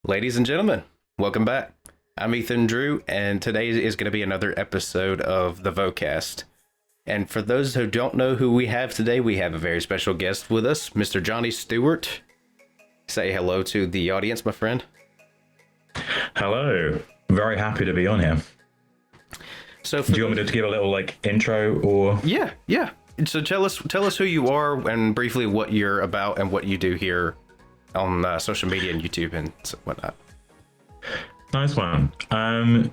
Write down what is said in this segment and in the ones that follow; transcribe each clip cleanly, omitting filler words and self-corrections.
Ladies and gentlemen, welcome back. I'm Ethan Drew, and today is going to be another episode of the Vocast. And for those who don't know who we have today, we have a very special guest with us, Mr. Jonny Stewart. Say hello to the audience, my friend. Hello. Very happy to be on here. So, do you want me to give a little intro or? Yeah. So tell us who you are and briefly what you're about and what you do here on social media and YouTube and whatnot. Nice one.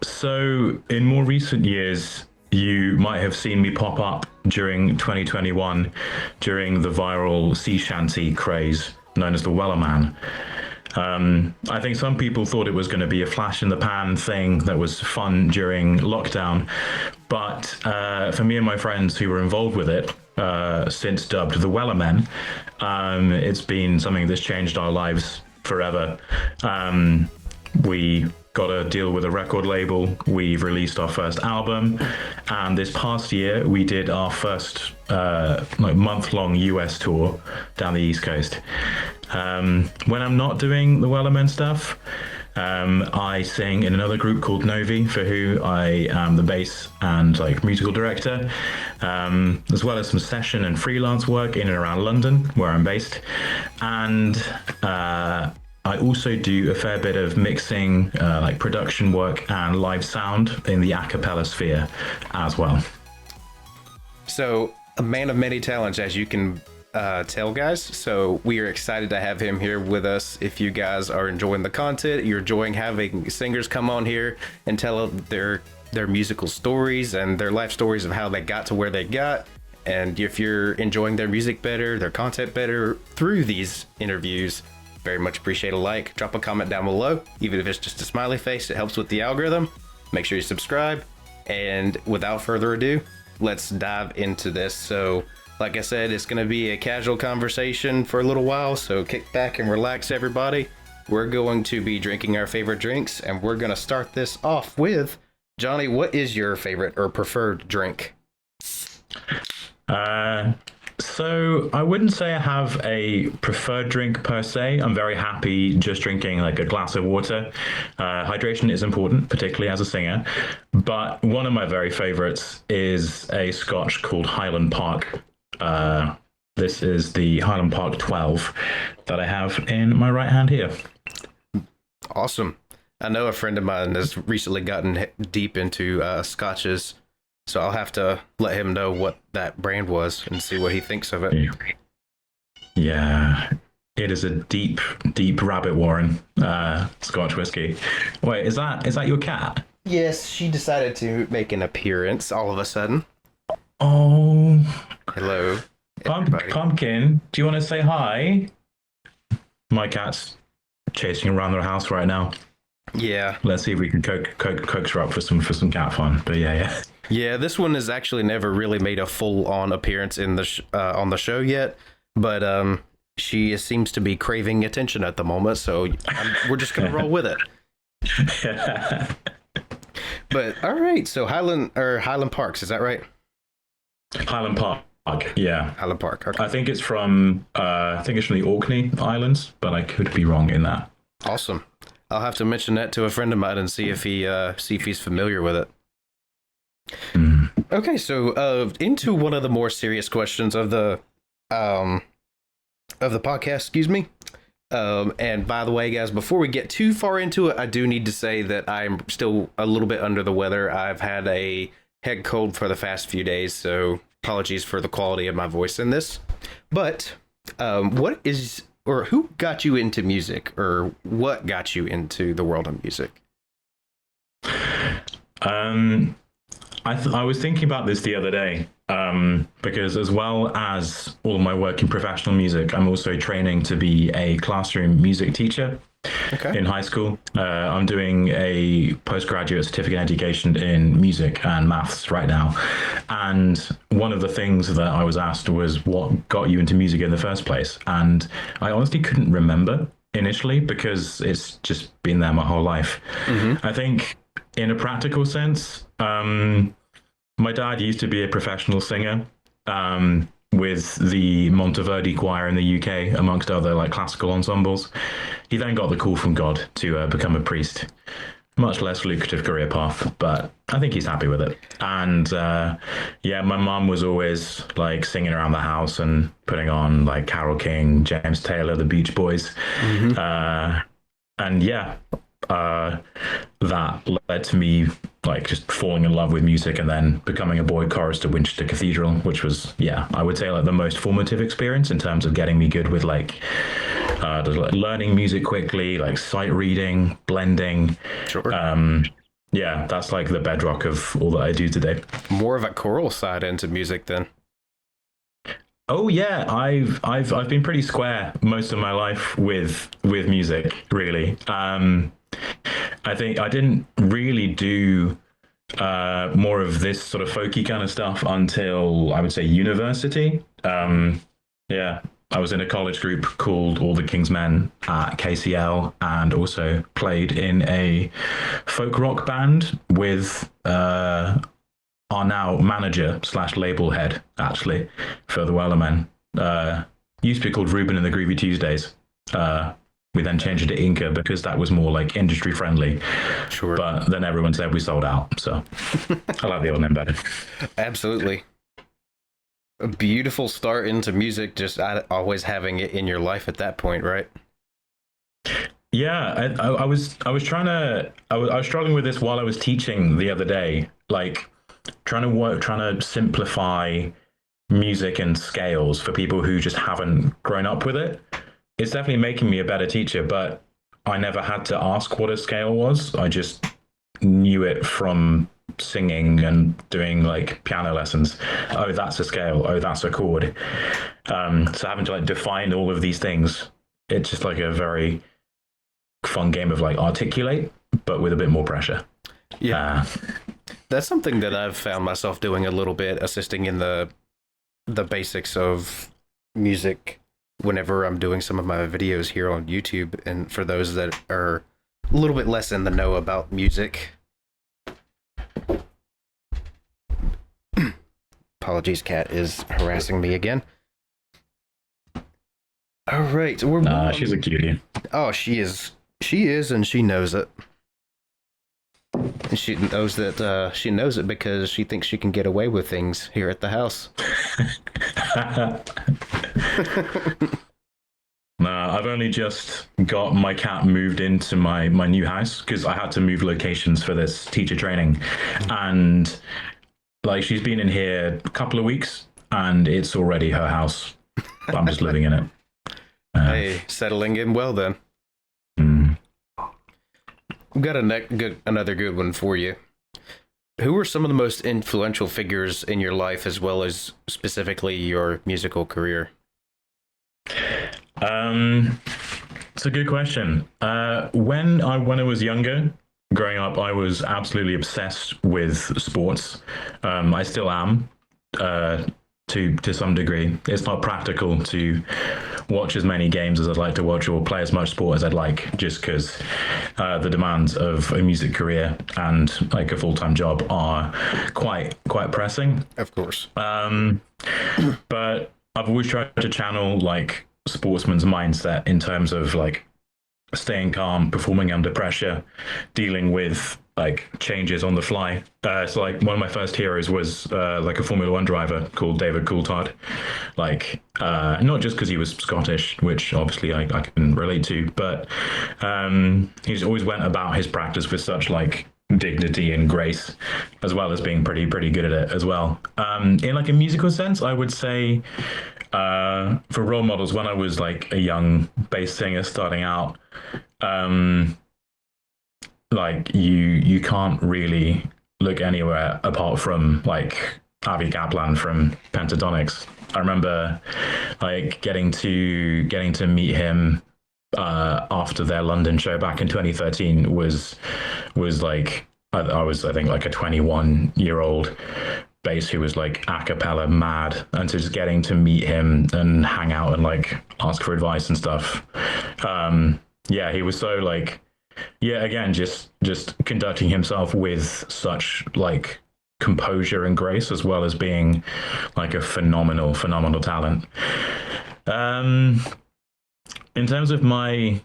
So in more recent years, you might have seen me pop up during 2021 during the viral sea shanty craze known as the Wellerman. I think some people thought it was going to be a flash in the pan thing that was fun during lockdown. But for me and my friends who were involved with it, since dubbed the Wellermen, it's been something that's changed our lives forever. We got a deal with a record label. We've released our first album. And this past year, we did our first month-long US tour down the East Coast. When I'm not doing the Wellerman stuff, I sing in another group called Novi, for who I am the bass and musical director, as well as some session and freelance work in and around London, where I'm based. And I also do a fair bit of mixing, production work and live sound in the a cappella sphere as well. So, a man of many talents, as you can tell, guys. So we are excited to have him here with us. If you guys are enjoying the content, you're enjoying having singers come on here and tell their musical stories and their life stories of how they got to where they got. And if you're enjoying their music better, their content better through these interviews, very much appreciate a like. Drop a comment down below, even if it's just a smiley face. It helps with the algorithm. Make sure you subscribe. And without further ado, let's dive into this. So, like I said, it's going to be a casual conversation for a little while, so kick back and relax, everybody. We're going to be drinking our favorite drinks, and we're going to start this off with, Jonny, what is your favorite or preferred drink? So I wouldn't say I have a preferred drink per se. I'm very happy just drinking a glass of water. Hydration is important, particularly as a singer. But one of my very favorites is a Scotch called Highland Park. This is the Highland Park 12 that I have in my right hand here. Awesome. I know a friend of mine has recently gotten deep into scotches, so I'll have to let him know what that brand was and see what he thinks of it. Yeah, it is a deep rabbit warren, Scotch whiskey. Wait, is that your cat? Yes, she decided to make an appearance all of a sudden. Oh, hello, Pumpkin. Do you want to say hi? My cat's chasing around the house right now. Yeah. Let's see if we can coax her up for some cat fun. But yeah. Yeah, this one has actually never really made a full-on appearance in the on the show yet, but she seems to be craving attention at the moment, so we're just gonna roll with it. But all right, so Highland Parks, is that right? Highland Park, yeah. Highland Park. Okay. I think it's from the Orkney Islands, but I could be wrong in that. Awesome. I'll have to mention that to a friend of mine and see if he's familiar with it. Mm. Okay, so into one of the more serious questions of the podcast, excuse me. And by the way, guys, before we get too far into it, I do need to say that I'm still a little bit under the weather. I've had a head cold for the past few days, so apologies for the quality of my voice in this. But who got you into music, or what got you into the world of music? I was thinking about this the other day, because as well as all of my work in professional music, I'm also training to be a classroom music teacher. Okay. In high school. I'm doing a postgraduate certificate in education in music and maths right now. And one of the things that I was asked was, what got you into music in the first place? And I honestly couldn't remember initially, because it's just been there my whole life. Mm-hmm. I think in a practical sense, my dad used to be a professional singer. with the Monteverdi Choir in the UK, amongst other like classical ensembles. He then got the call from God to become a priest. Much less lucrative career path, but I think he's happy with it. And yeah, my mum was always like singing around the house and putting on like Carole King, James Taylor, the Beach Boys. And yeah, that led to me like just falling in love with music and then becoming a boy chorister at Winchester Cathedral, which was, yeah, I would say like the most formative experience in terms of getting me good with like learning music quickly, like sight reading, blending. Sure. Yeah, that's like the bedrock of all that I do today. More of a choral side into music then. Oh yeah, I've been pretty square most of my life with music, really. I think I didn't really do more of this sort of folky kind of stuff until I would say university. Yeah, I was in a college group called All the King's Men at KCL, and also played in a folk rock band with our now manager / label head, actually, for the Wellermen. Used to be called Ruben and the Groovy Tuesdays. We then changed it to Inca because that was more like industry friendly. Sure. But then everyone said we sold out, so I like the old name better. Absolutely. A beautiful start into music, just always having it in your life at that point, right? Yeah, I was struggling with this while I was teaching the other day, like trying to simplify music and scales for people who just haven't grown up with it. It's definitely making me a better teacher, but I never had to ask what a scale was. I just knew it from singing and doing like piano lessons. Oh, that's a scale. Oh, that's a chord. So having to like define all of these things, it's just like a very fun game of like articulate, but with a bit more pressure. Yeah. That's something that I've found myself doing a little bit, assisting in the basics of music whenever I'm doing some of my videos here on YouTube. And for those that are a little bit less in the know about music, apologies, cat is harassing me again. All right, she's a cutie. Oh, she is, and she knows it. And she knows that she knows it because she thinks she can get away with things here at the house. Nah, I've only just got my cat moved into my new house because I had to move locations for this teacher training. And like she's been in here a couple of weeks and it's already her house. I'm just living in it. Hey, settling in well then. I've got another good one for you. Who are some of the most influential figures in your life, as well as specifically your musical career? It's a good question. When I was younger, growing up, I was absolutely obsessed with sports. I still am, to some degree. It's not practical to watch as many games as I'd like to watch or play as much sport as I'd like, just because the demands of a music career and like a full-time job are quite pressing. Of course. But I've always tried to channel like sportsman's mindset in terms of like staying calm, performing under pressure, dealing with like changes on the fly. So like one of my first heroes was like a Formula One driver called David Coulthard. Like not just because he was Scottish, which obviously I can relate to, but he's always went about his practice with such like dignity and grace, as well as being pretty good at it as well. In like a musical sense, I would say for role models, when I was like a young bass singer starting out, like you can't really look anywhere apart from like Avi Kaplan from Pentatonics. I remember like getting to meet him after their London show back in 2013 was like I was I think like a 21-year-old bass who was like a cappella mad, and so just getting to meet him and hang out and like ask for advice and stuff. Yeah, he was so like, yeah, again, just conducting himself with such like composure and grace, as well as being like a phenomenal talent. Um, in terms of my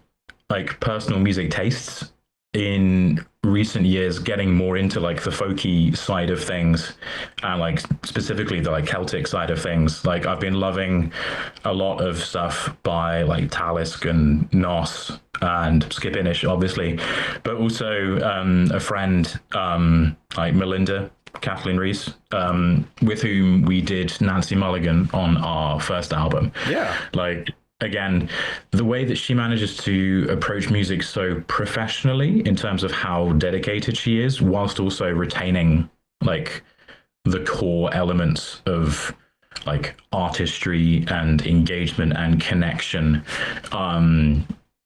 like personal music tastes, in recent years getting more into like the folky side of things, and like specifically the like Celtic side of things. Like I've been loving a lot of stuff by like Talisk and Nos and Skip Innish, obviously, but also a friend like Melinda Kathleen Reese, with whom we did Nancy Mulligan on our first album. Yeah. Like, again, the way that she manages to approach music so professionally in terms of how dedicated she is, whilst also retaining like the core elements of like artistry and engagement and connection.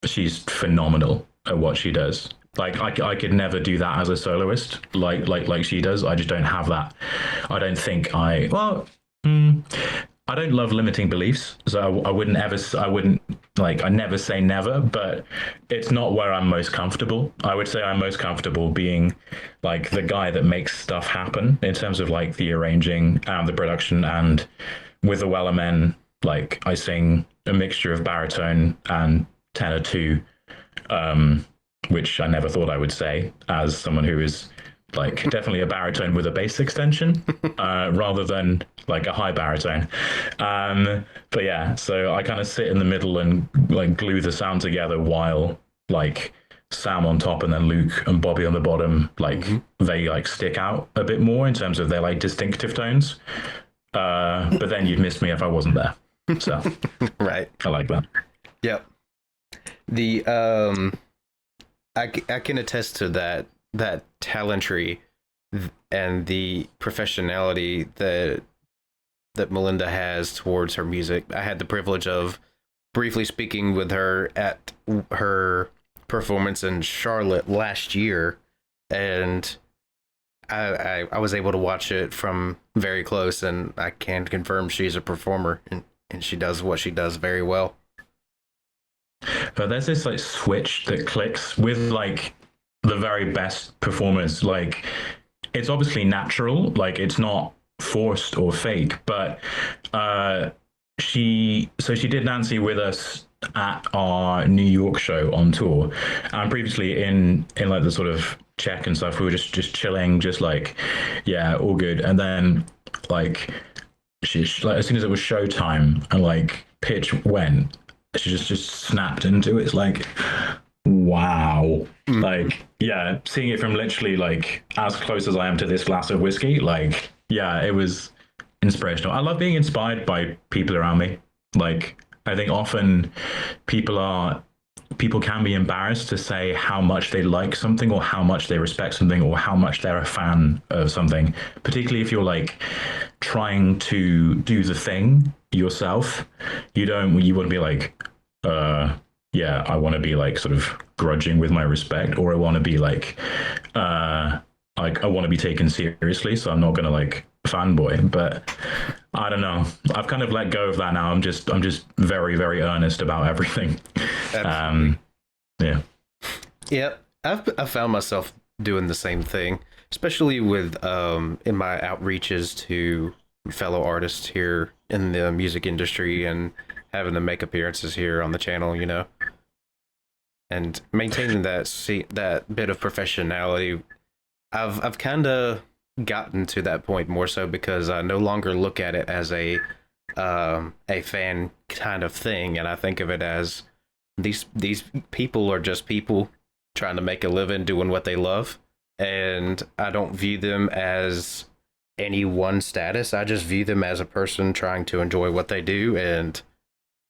She's phenomenal at what she does. Like I could never do that as a soloist, like she does. I just don't have that. I don't think I don't love limiting beliefs, so I wouldn't I never say never, but it's not where I'm most comfortable. I would say I'm most comfortable being like the guy that makes stuff happen in terms of like the arranging and the production. And with the Wellermen, like I sing a mixture of baritone and tenor too, which I never thought I would say as someone who is like definitely a baritone with a bass extension, rather than like a high baritone. But yeah, so I kind of sit in the middle and like glue the sound together, while like Sam on top and then Luke and Bobby on the bottom, like they like stick out a bit more in terms of their like distinctive tones. But then you'd miss me if I wasn't there. So Right. I like that. Yep. The I can attest to that talentry and the professionality that Melinda has towards her music. I had the privilege of briefly speaking with her at her performance in Charlotte last year, and I was able to watch it from very close, and I can confirm she's a performer, and she does what she does very well. But there's this like switch that clicks with like the very best performers. Like it's obviously natural, like it's not forced or fake, but she did Nancy with us at our New York show on tour, and previously in like the sort of Czech and stuff, we were just chilling, just like, yeah, all good. And then like she like as soon as it was showtime and like pitch went, she just snapped into it. It's like, wow. Like, yeah, seeing it from literally like as close as I am to this glass of whiskey, like, yeah, it was inspirational. I love being inspired by people around me. Like, I think often people can be embarrassed to say how much they like something or how much they respect something or how much they're a fan of something, particularly if you're like trying to do the thing yourself. You want to be like, yeah, I want to be like sort of grudging with my respect, or I want to be like I want to be taken seriously, so I'm not gonna like fanboy. But I don't know, I've kind of let go of that now. I'm just very, very earnest about everything. Yeah. Yep. I've found myself doing the same thing, especially with in my outreaches to fellow artists here in the music industry and having them make appearances here on the channel, you know, and maintaining that bit of professionality. I've kind of gotten to that point more so because I no longer look at it as a fan kind of thing, and I think of it as these people are just people trying to make a living doing what they love, and I don't view them as any one status. I just view them as a person trying to enjoy what they do, and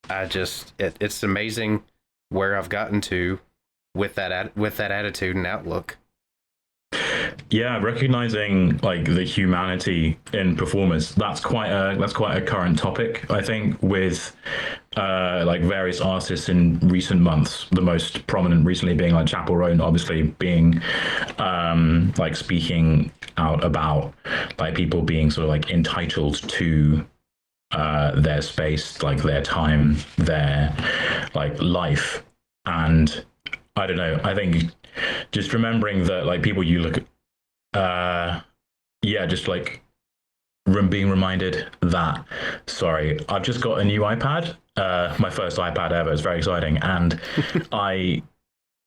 it's amazing where I've gotten to with that attitude and outlook. Yeah, recognizing like the humanity in performers, that's quite a current topic, I think, with like various artists in recent months. The most prominent recently being like Chapel Roan, obviously being like speaking out about like people being sort of like entitled to their space, like their time, their like life. And I don't know, I think just remembering that like people you look yeah, just like being reminded that, sorry, I've just got a new iPad, my first iPad ever. It's very exciting. And I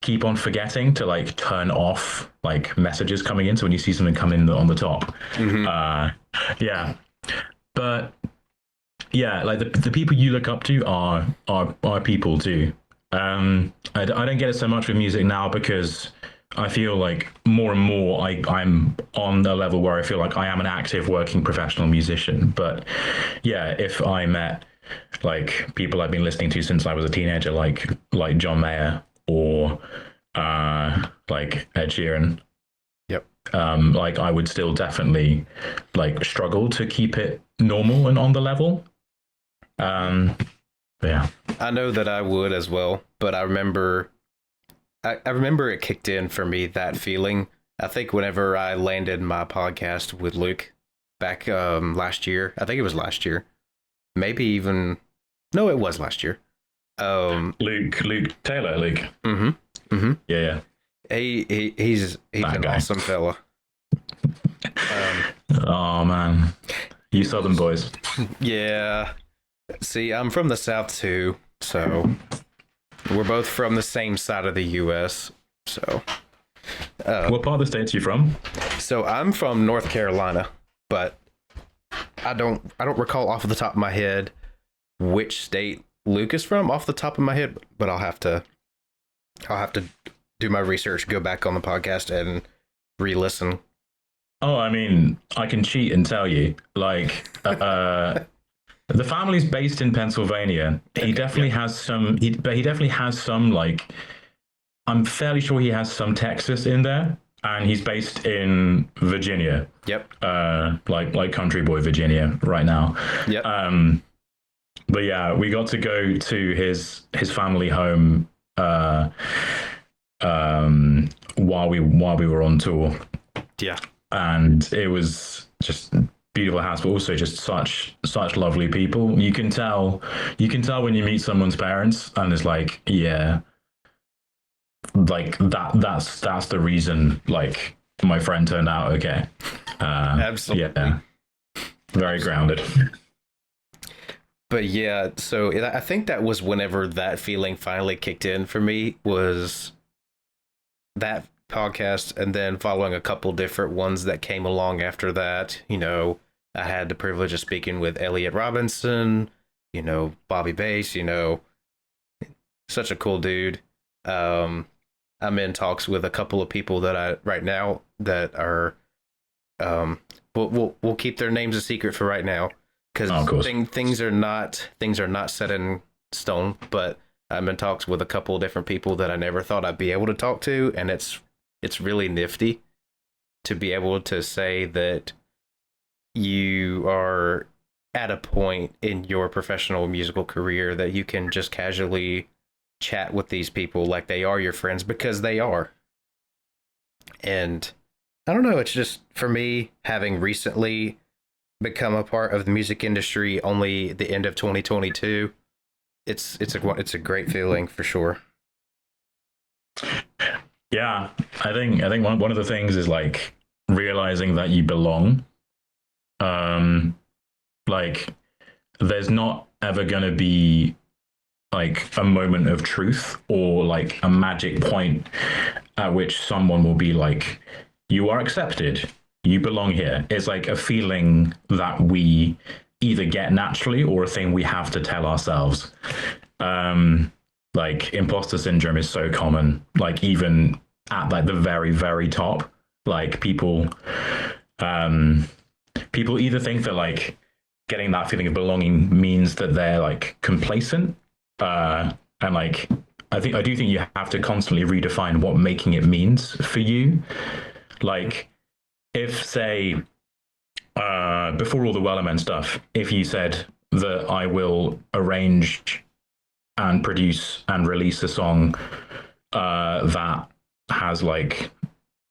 keep on forgetting to like turn off like messages coming in. So when you see something come in on the top, yeah. But yeah, like the people you look up to are people too. I don't get it so much with music now because I feel like more and more I'm on a level where I feel like I am an active working professional musician. But yeah, if I met like people I've been listening to since I was a teenager, like John Mayer or like Ed Sheeran, Yep. like I would still definitely like struggle to keep it normal and on the level. Yeah. I know that I would as well, but I remember it kicked in for me, that feeling. I think whenever I landed my podcast with Luke back last year, I think it was last year. Maybe even no, it was last year. Luke Taylor, Luke. Yeah. He's an awesome fella. Oh man. You Southern boys. Yeah. See, I'm from the South too, so we're both from the same side of the U.S. So, what part of the States are you from? So I'm from North Carolina, but I don't recall off the top of my head which state Luke is from off the top of my head. But I'll have to do my research, go back on the podcast, and re-listen. Oh, I mean, I can cheat and tell you, like, the family's based in Pennsylvania. He definitely has some. But he definitely has some. Like, I'm fairly sure he has some Texas in there, and he's based in Virginia. Yep. Like country boy Virginia right now. Yep. But yeah, we got to go to his family home while we were on tour. Yeah. And it was just beautiful house, but also just such lovely people. You can tell when you meet someone's parents, and it's like, yeah, like that's the reason like my friend turned out okay. Absolutely. Yeah, very grounded. But yeah, so I think that was whenever that feeling finally kicked in for me, was that podcast, and then following a couple different ones that came along after that. You know, I had the privilege of speaking with Elliot Robinson, you know, Bobby Bass, you know, such a cool dude. I'm in talks with a couple of people that right now that are, we'll keep their names a secret for right now, because things are not set in stone. But I'm in talks with a couple of different people that I never thought I'd be able to talk to, and it's really nifty to be able to say that you are at a point in your professional musical career that you can just casually chat with these people like they are your friends, because they are. And I don't know, it's just, for me, having recently become a part of the music industry only the end of 2022, it's a great feeling for sure. Yeah, I think one of the things is like realizing that you belong. Like, there's not ever going to be like a moment of truth or like a magic point at which someone will be like, you are accepted, you belong here. It's like a feeling that we either get naturally or a thing we have to tell ourselves. Like, imposter syndrome is so common, like even at like the very, very top. Like, people either think that like getting that feeling of belonging means that they're like complacent, and like I do think you have to constantly redefine what making it means for you. Like, if, say, before all the Wellermen stuff, if you said that I will arrange and produce and release a song that has like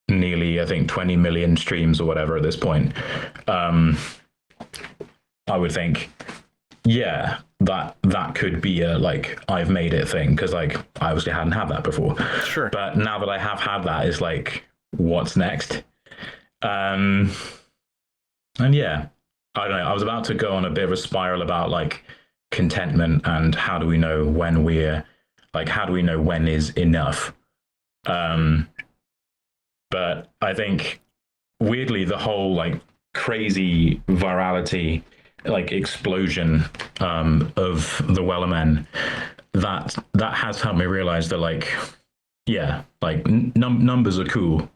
nearly, I think, 20 million streams or whatever at this point, I would think, yeah, that could be a like I've made it thing, because like I obviously hadn't had that before. Sure. But now that I have had that, it's like, what's next? And yeah, I don't know. I was about to go on a bit of a spiral about like contentment and how do we know when we're like, how do we know when is enough? Um, but I think weirdly, the whole like crazy virality, like explosion of the Wellermen, that has helped me realize that like yeah, like numbers are cool.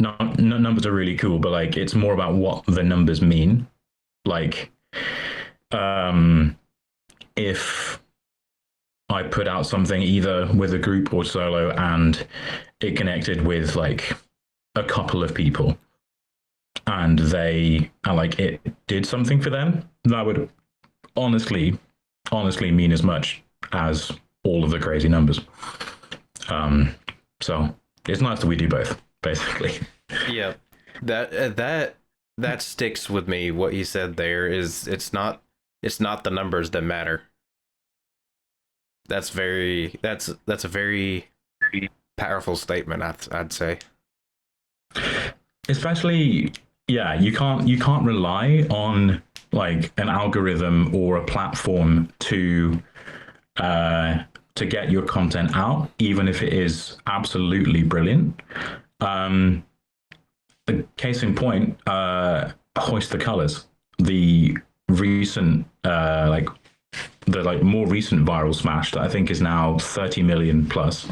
Numbers are really cool, but like it's more about what the numbers mean. Like, um, if I put out something either with a group or solo and it connected with like a couple of people and they and like it did something for them, that would honestly mean as much as all of the crazy numbers. So it's nice that we do both, basically. Yeah, that sticks with me. What you said there is it's not the numbers that matter. That's a very powerful statement. I'd say. Especially, yeah, you can't rely on like an algorithm or a platform to get your content out, even if it is absolutely brilliant. The case in point, hoist the colors. The recent, the more recent viral smash that I think is now 30 million plus.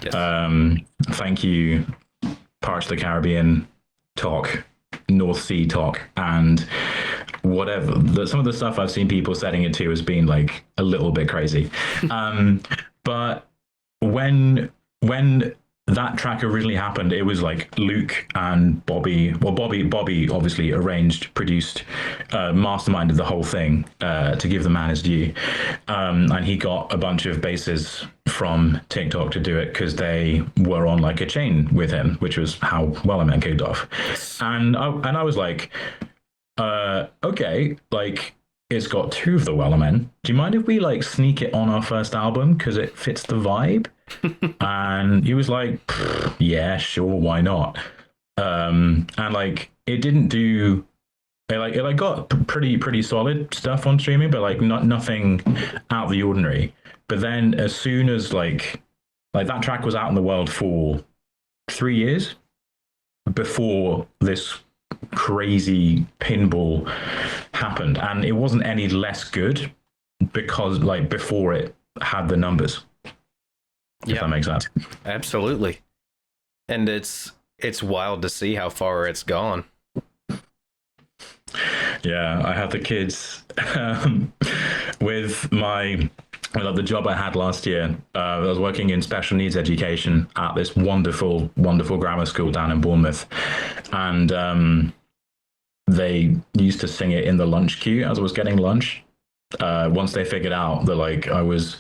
Yes. Thank you, Pirates of the Caribbean talk, North Sea talk, and whatever. Some of the stuff I've seen people setting it to has been like a little bit crazy. But when that track originally happened, it was like Luke and Bobby. Well, Bobby obviously arranged, produced, masterminded the whole thing, to give the man his due. And he got a bunch of bases from TikTok to do it because they were on like a chain with him, which was how Wellerman kicked off. And I was like, okay, like it's got two of the Wellermen. Do you mind if we like sneak it on our first album because it fits the vibe? And he was like, yeah, sure, why not? And like it didn't do it got pretty solid stuff on streaming, but like nothing out of the ordinary. But then as soon as like that track was out in the world for 3 years before this crazy pinball happened, and it wasn't any less good because like before it had the numbers. If that makes sense. Absolutely. And it's wild to see how far it's gone. Yeah, I have the kids with the job I had last year. I was working in special needs education at this wonderful grammar school down in Bournemouth, and they used to sing it in the lunch queue as I was getting lunch. Once they figured out that like I was,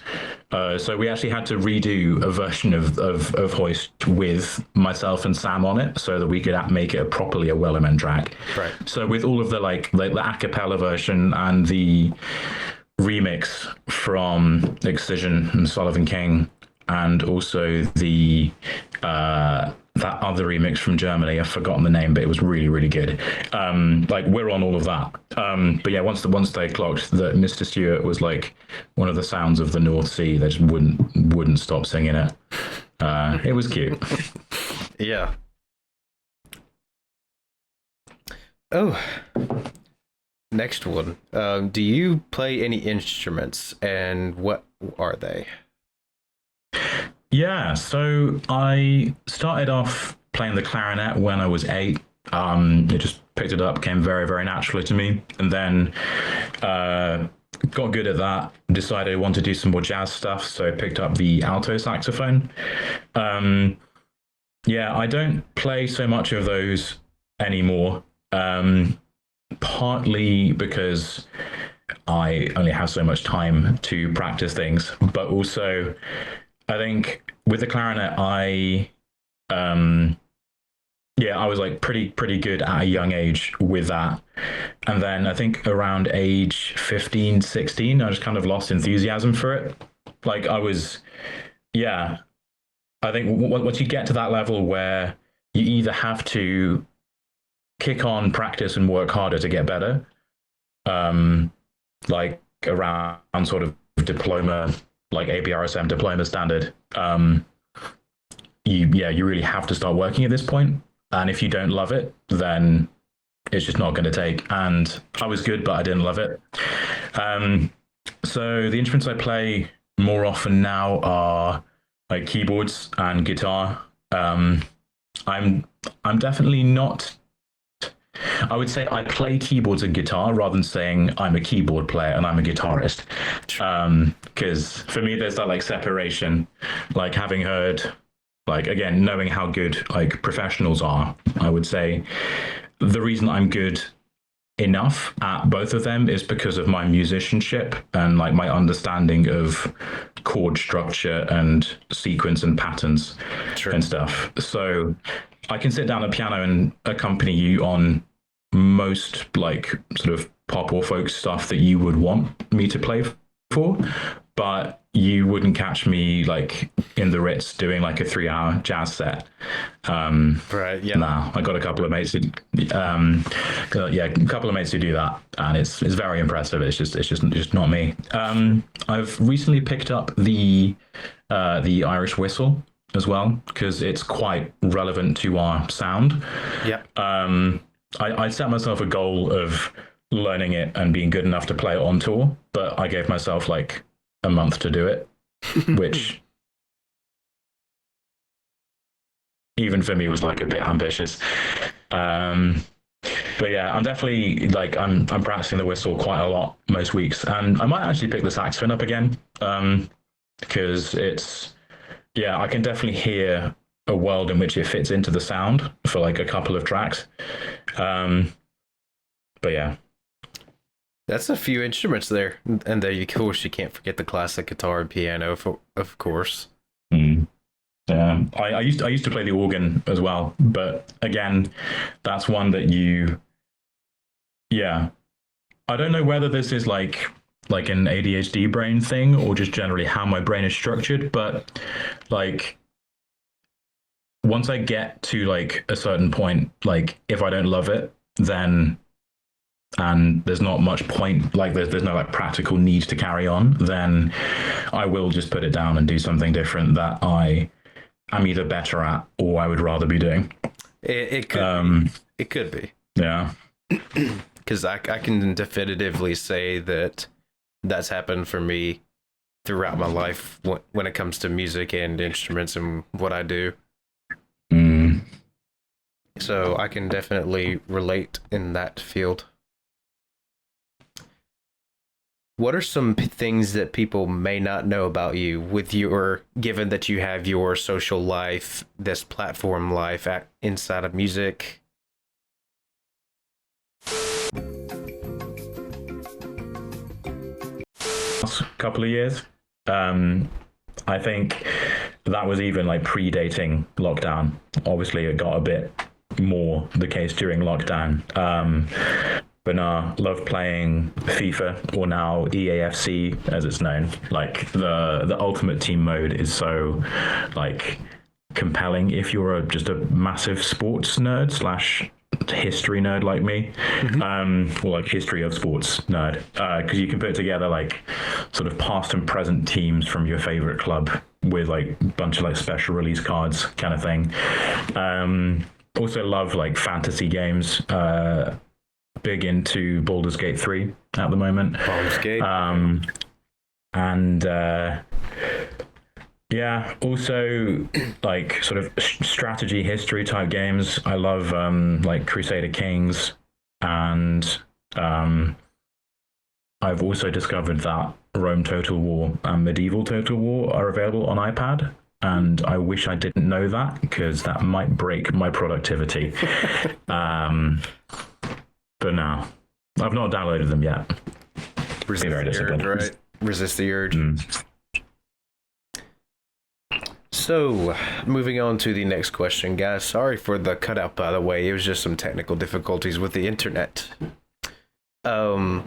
so we actually had to redo a version of Hoist with myself and Sam on it, so that we could make it properly a Wellerman track. Right. So with all of the the a cappella version and the remix from Excision and Sullivan King, and also the that other remix from Germany, I've forgotten the name, but it was really, really good. Like we're on all of that. But yeah, once they clocked that Mr. Stewart was like one of the sounds of the North Sea, they just wouldn't stop singing it. It was cute. Yeah. Oh, next one. Do you play any instruments, and what are they? Yeah, so I started off playing the clarinet when I was 8. It just picked it up, came very, very naturally to me. And then got good at that, decided I wanted to do some more jazz stuff, so I picked up the alto saxophone. Yeah, I don't play so much of those anymore, partly because I only have so much time to practice things, but also I think with the clarinet, I was like pretty good at a young age with that. And then I think around age 15, 16, I just kind of lost enthusiasm for it. Like I think once you get to that level where you either have to kick on, practice, and work harder to get better. Like around sort of diploma, like ABRSM diploma standard. You really have to start working at this point. And if you don't love it, then it's just not going to take. And I was good, but I didn't love it. So the instruments I play more often now are like keyboards and guitar. I'm definitely not. I would say I play keyboards and guitar rather than saying I'm a keyboard player and I'm a guitarist. Because for me, there's that like separation, like having heard, like, again, knowing how good like professionals are, I would say the reason I'm good enough at both of them is because of my musicianship and like my understanding of chord structure and sequence and patterns and stuff. So I can sit down at piano and accompany you on most like sort of pop or folk stuff that you would want me to play for, but you wouldn't catch me like in the Ritz doing like a 3-hour jazz set. Right. Yeah. Nah, I got a couple of mates who, a couple of mates who do that, and it's very impressive. It's just not me. I've recently picked up the Irish whistle as well because it's quite relevant to our sound. Yeah. I set myself a goal of learning it and being good enough to play it on tour, but I gave myself like a month to do it, which even for me was like a bit ambitious. But yeah, I'm definitely like I'm practicing the whistle quite a lot most weeks, and I might actually pick the saxophone up again because I can definitely hear a world in which it fits into the sound for like a couple of tracks. But yeah. That's a few instruments there, and then of course you can't forget the classic guitar and piano, of course. Yeah, I used to play the organ as well, but again, that's one that I don't know whether this is like an ADHD brain thing or just generally how my brain is structured, but like once I get to like a certain point, like if I don't love it, then and there's not much point, like there's no like practical need to carry on, then I will just put it down and do something different that I am either better at or I would rather be doing. It could be. Yeah. Because I can definitively say that that's happened for me throughout my life when it comes to music and instruments and what I do. So I can definitely relate in that field. What are some things that people may not know about you given that you have your social life, this platform life inside of music? Last couple of years, I think that was even like predating lockdown. Obviously, it got a bit more the case during lockdown. But no, love playing FIFA, or now EAFC as it's known. Like the ultimate team mode is so like compelling if you're just a massive sports nerd / history nerd like me, or like history of sports nerd, because you can put together like sort of past and present teams from your favorite club with like a bunch of like special release cards kind of thing. Also love like fantasy games. Big into Baldur's Gate 3 at the moment. Baldur's Gate. Also like sort of strategy history type games. I love like Crusader Kings, and I've also discovered that Rome Total War and Medieval Total War are available on iPad. And I wish I didn't know that because that might break my productivity. But no, I've not downloaded them yet. Resist the urge, right? Resist the urge. So, moving on to the next question, guys. Sorry for the cutout, by the way. It was just some technical difficulties with the internet. So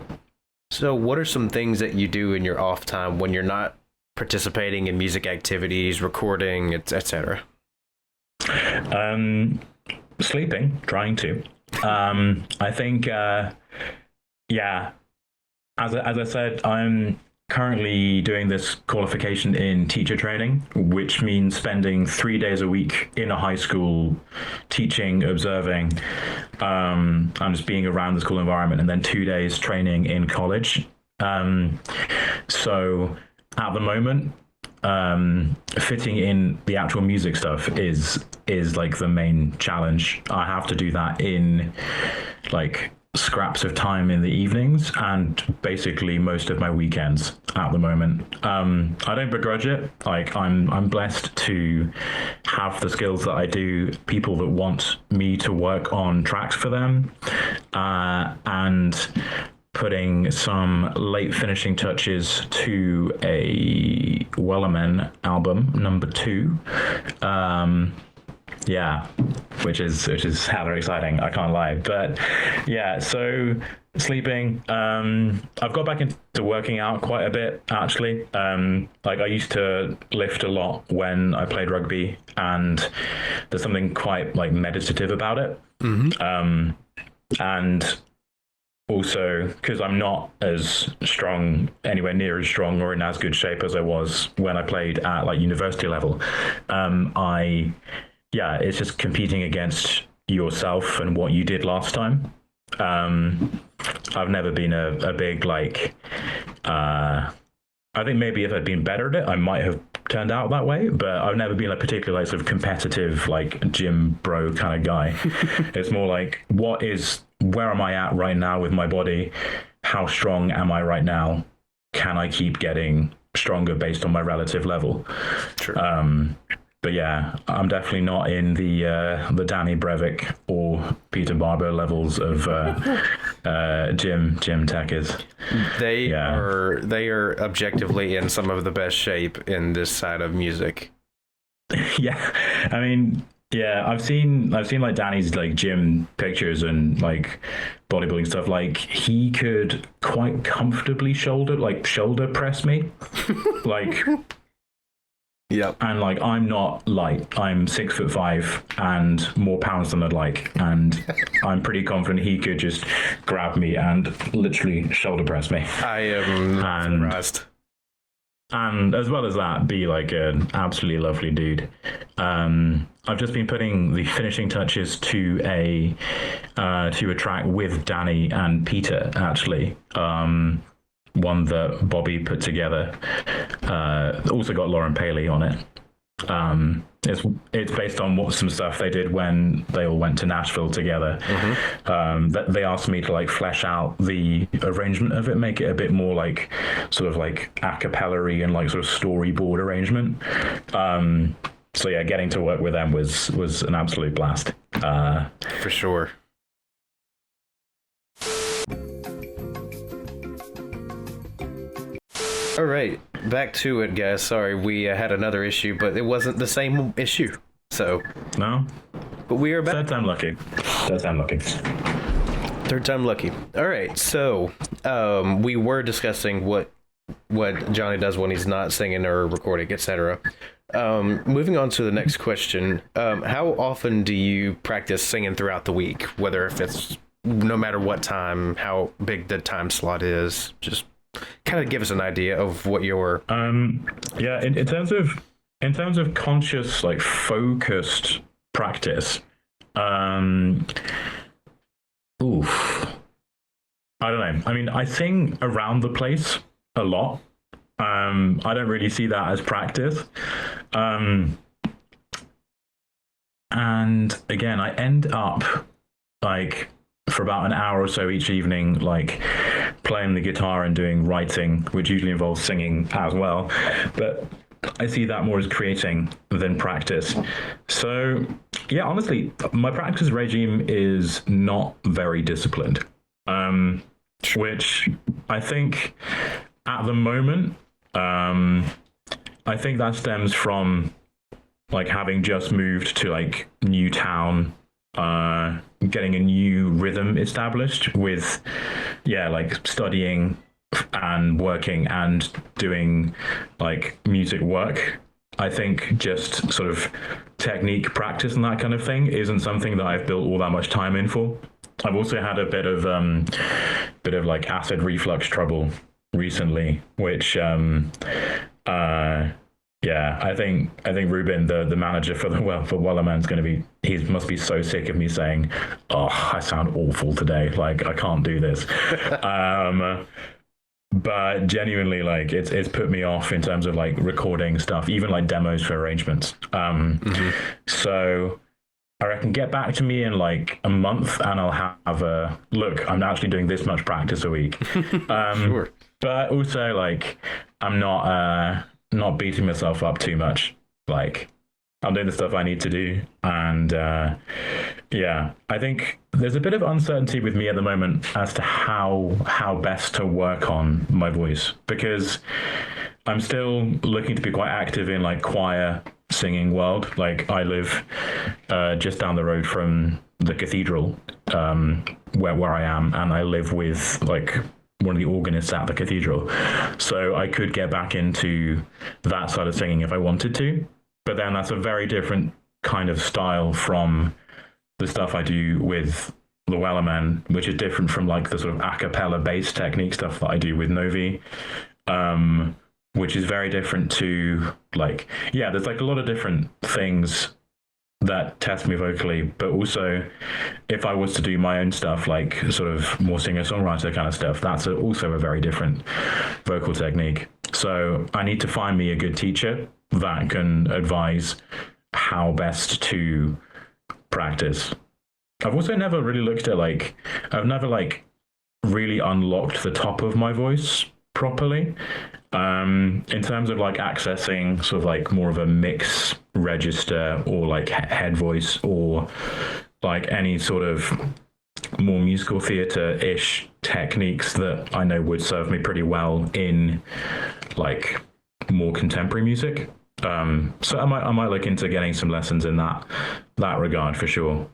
what are some things that you do in your off time when you're not participating in music activities, recording, etc.? Sleeping, trying to. I think, yeah, as I said, I'm currently doing this qualification in teacher training, which means spending 3 days a week in a high school teaching, observing, and just being around the school environment, and then 2 days training in college. So at the moment, fitting in the actual music stuff is like the main challenge. I have to do that in like scraps of time in the evenings and basically most of my weekends at the moment. I don't begrudge it. Like I'm blessed to have the skills that I do, people that want me to work on tracks for them, and putting some late finishing touches to a Wellermen album, number 2. Yeah, which is hella exciting. I can't lie, but yeah. So sleeping. I've got back into working out quite a bit actually. Like I used to lift a lot when I played rugby, and there's something quite like meditative about it. And also because I'm not as strong, anywhere near as strong or in as good shape as I was when I played at like university level. It's just competing against yourself and what you did last time. I've never been a big like, I think maybe if I'd been better at it, I might have turned out that way, but I've never been a particular like, sort of competitive like gym bro kind of guy. It's more like, where am I at right now with my body? How strong am I right now? Can I keep getting stronger based on my relative level? True. But yeah, I'm definitely not in the Danny Breivik or Peter Barber levels of gym techers. They are objectively in some of the best shape in this side of music. Yeah, I mean, yeah, I've seen like Danny's like gym pictures and like bodybuilding stuff. Like he could quite comfortably shoulder press me, like. Yep. And like I'm not light. I'm 6'5" and more pounds than I'd like, and I'm pretty confident he could just grab me and literally shoulder press me. I am surprised. And as well as that, be like an absolutely lovely dude. I've just been putting the finishing touches to a track with Danny and Peter actually. One that Bobby put together. Also got Lauren Paley on it. It's based on some stuff they did when they all went to Nashville together. They asked me to like flesh out the arrangement of it, make it a bit more like sort of like a cappella-y and like sort of storyboard arrangement. So yeah, getting to work with them was an absolute blast. For sure. All right, back to it, guys. Sorry, we had another issue, but it wasn't the same issue. So no, but we are back. Third time lucky. Third time lucky. All right, so we were discussing what Jonny does when he's not singing or recording, etc. Moving on to the next question: how often do you practice singing throughout the week? Whether if it's no matter what time, how big the time slot is, just kind of give us an idea of what your in terms of conscious like focused practice. I don't know. I mean, I sing around the place a lot. I don't really see that as practice. And again, I end up like for about an hour or so each evening, like playing the guitar and doing writing, which usually involves singing as well. But I see that more as creating than practice. So yeah, honestly, my practice regime is not very disciplined, which I think at the moment, I think that stems from like having just moved to like new town, getting a new rhythm established with like studying and working and doing like music work. I think just sort of technique practice and that kind of thing isn't something that I've built all that much time in for. I've also had a bit of like acid reflux trouble recently, which yeah, I think Ruben, the manager for for Wellerman's going to be, he must be so sick of me saying, "Oh, I sound awful today. Like I can't do this." But genuinely, like it's put me off in terms of like recording stuff, even like demos for arrangements. So I reckon get back to me in like a month, and I'll have a look. I'm actually doing this much practice a week. Sure. But also like I'm not beating myself up too much. Like I'm doing the stuff I need to do, and yeah, I think there's a bit of uncertainty with me at the moment as to how best to work on my voice, because I'm still looking to be quite active in like choir singing world. Like I live just down the road from the cathedral, where I am, and I live with like one of the organists at the cathedral, so I could get back into that side of singing if I wanted to, but then that's a very different kind of style from the stuff I do with the Wellermen, which is different from like the sort of a cappella bass technique stuff that I do with Novi, which is very different to like, yeah, there's like a lot of different things that test me vocally, but also if I was to do my own stuff, like sort of more singer-songwriter kind of stuff, that's also a very different vocal technique. So I need to find me a good teacher that can advise how best to practice. I've also never really looked at like, I've never like really unlocked the top of my voice properly. In terms of like accessing sort of like more of a mix register or like head voice or like any sort of more musical theatre-ish techniques that I know would serve me pretty well in like more contemporary music. So I might look into getting some lessons in that regard for sure.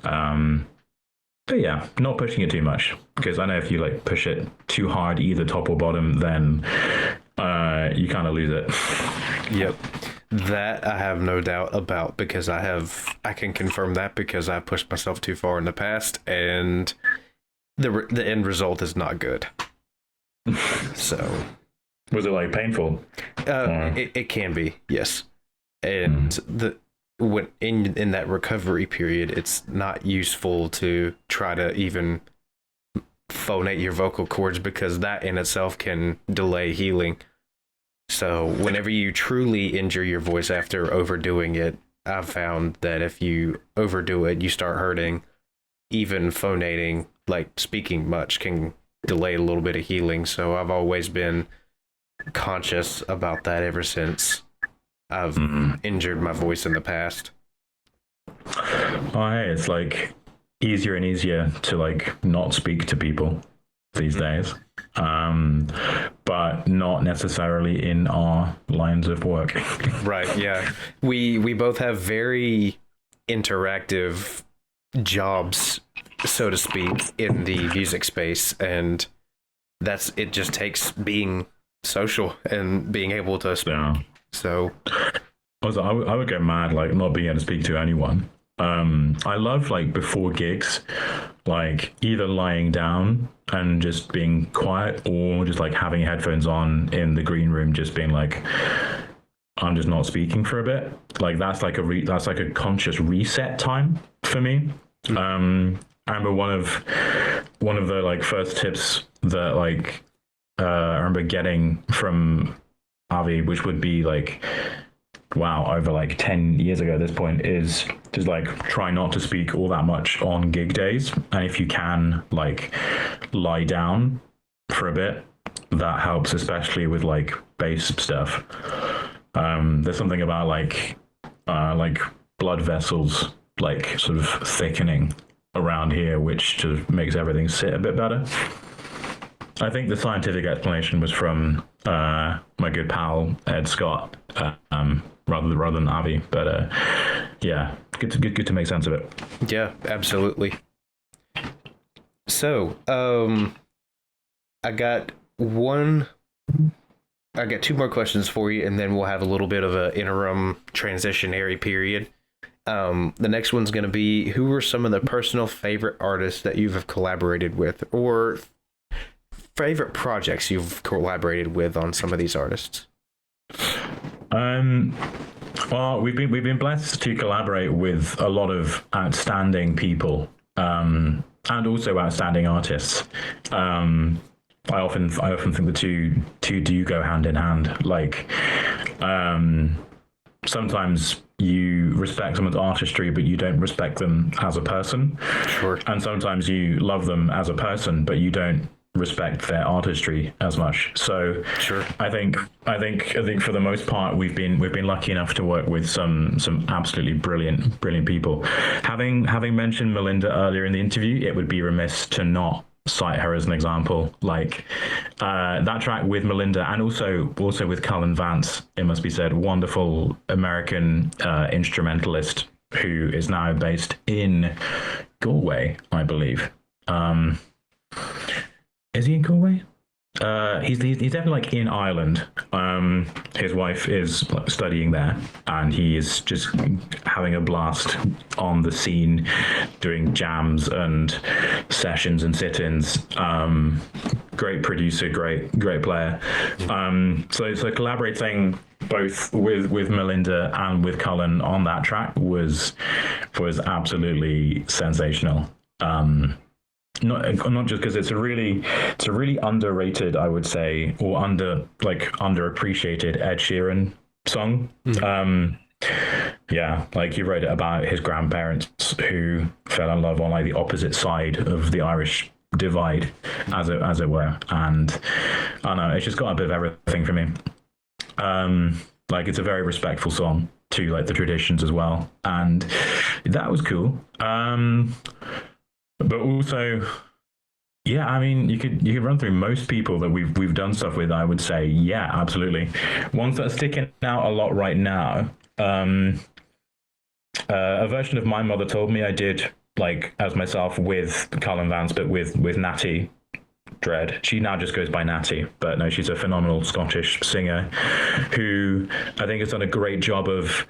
But yeah, not pushing it too much, because I know if you like push it too hard, either top or bottom, then you kind of lose it. Yep. That I have no doubt about, because I can confirm that because I pushed myself too far in the past, and the end result is not good. So, was it like painful? It can be, yes. And when in that recovery period, it's not useful to try to even phonate your vocal cords, because that in itself can delay healing. So whenever you truly injure your voice after overdoing it, I've found that if you overdo it, you start hurting. Even phonating, like speaking much, can delay a little bit of healing. So I've always been conscious about that ever since I've injured my voice in the past. Oh, hey, it's like easier and easier to like not speak to people these days, but not necessarily in our lines of work. Right, yeah. We both have very interactive jobs, so to speak, in the music space, and it just takes being social and being able to speak. Yeah. So Also, I would get mad like not being able to speak to anyone. I love like before gigs, like either lying down and just being quiet, or just like having headphones on in the green room, just being like, I'm just not speaking for a bit. Like that's like a conscious reset time for me. I remember one of the like first tips that like I remember getting from Avi, which would be like, wow, over like 10 years ago at this point, is just like try not to speak all that much on gig days, and if you can like lie down for a bit, that helps, especially with like bass stuff. There's something about like blood vessels like sort of thickening around here, which just makes everything sit a bit better. I think the scientific explanation was from my good pal Ed Scott, rather than Avi, but yeah, good to make sense of it. yeah, absolutely. So I got two more questions for you, and then we'll have a little bit of an interim transitionary period, The next one's going to be, who are some of the personal favorite artists that you've collaborated with, or favorite projects you've collaborated with on some of these artists? Well, we've been blessed to collaborate with a lot of outstanding people, and also outstanding artists. I often think the two do go hand in hand. Like, sometimes you respect someone's artistry, but you don't respect them as a person. Sure. And sometimes you love them as a person, but you don't respect their artistry as much. So Sure. I think for the most part we've been lucky enough to work with some absolutely brilliant people. Having mentioned Melinda earlier in the interview, it would be remiss to not cite her as an example. Like, that track with Melinda, and also with Cullen Vance, it must be said, wonderful American instrumentalist who is now based in Galway, I believe. Is he in Galway? He's definitely like in Ireland. His wife is studying there, and he is just having a blast on the scene, doing jams and sessions and sit-ins. Great producer, great player. So collaborating both with Melinda and with Cullen on that track was absolutely sensational. Not just because it's a really underrated, I would say, or underappreciated Ed Sheeran song. Yeah, like he wrote it about his grandparents who fell in love on like the opposite side of the Irish divide, as it were. And I don't know, it's just got a bit of everything for me. Like, it's a very respectful song to like the traditions as well, and that was cool. But also, yeah, I mean, you could run through most people that we've done stuff with. I would say, yeah, absolutely. Ones that are sticking out a lot right now. A version of My Mother Told Me I did, like, as myself with Cullen Vance, but with Natty Dread. She now just goes by Natty, but no, she's a phenomenal Scottish singer who I think has done a great job of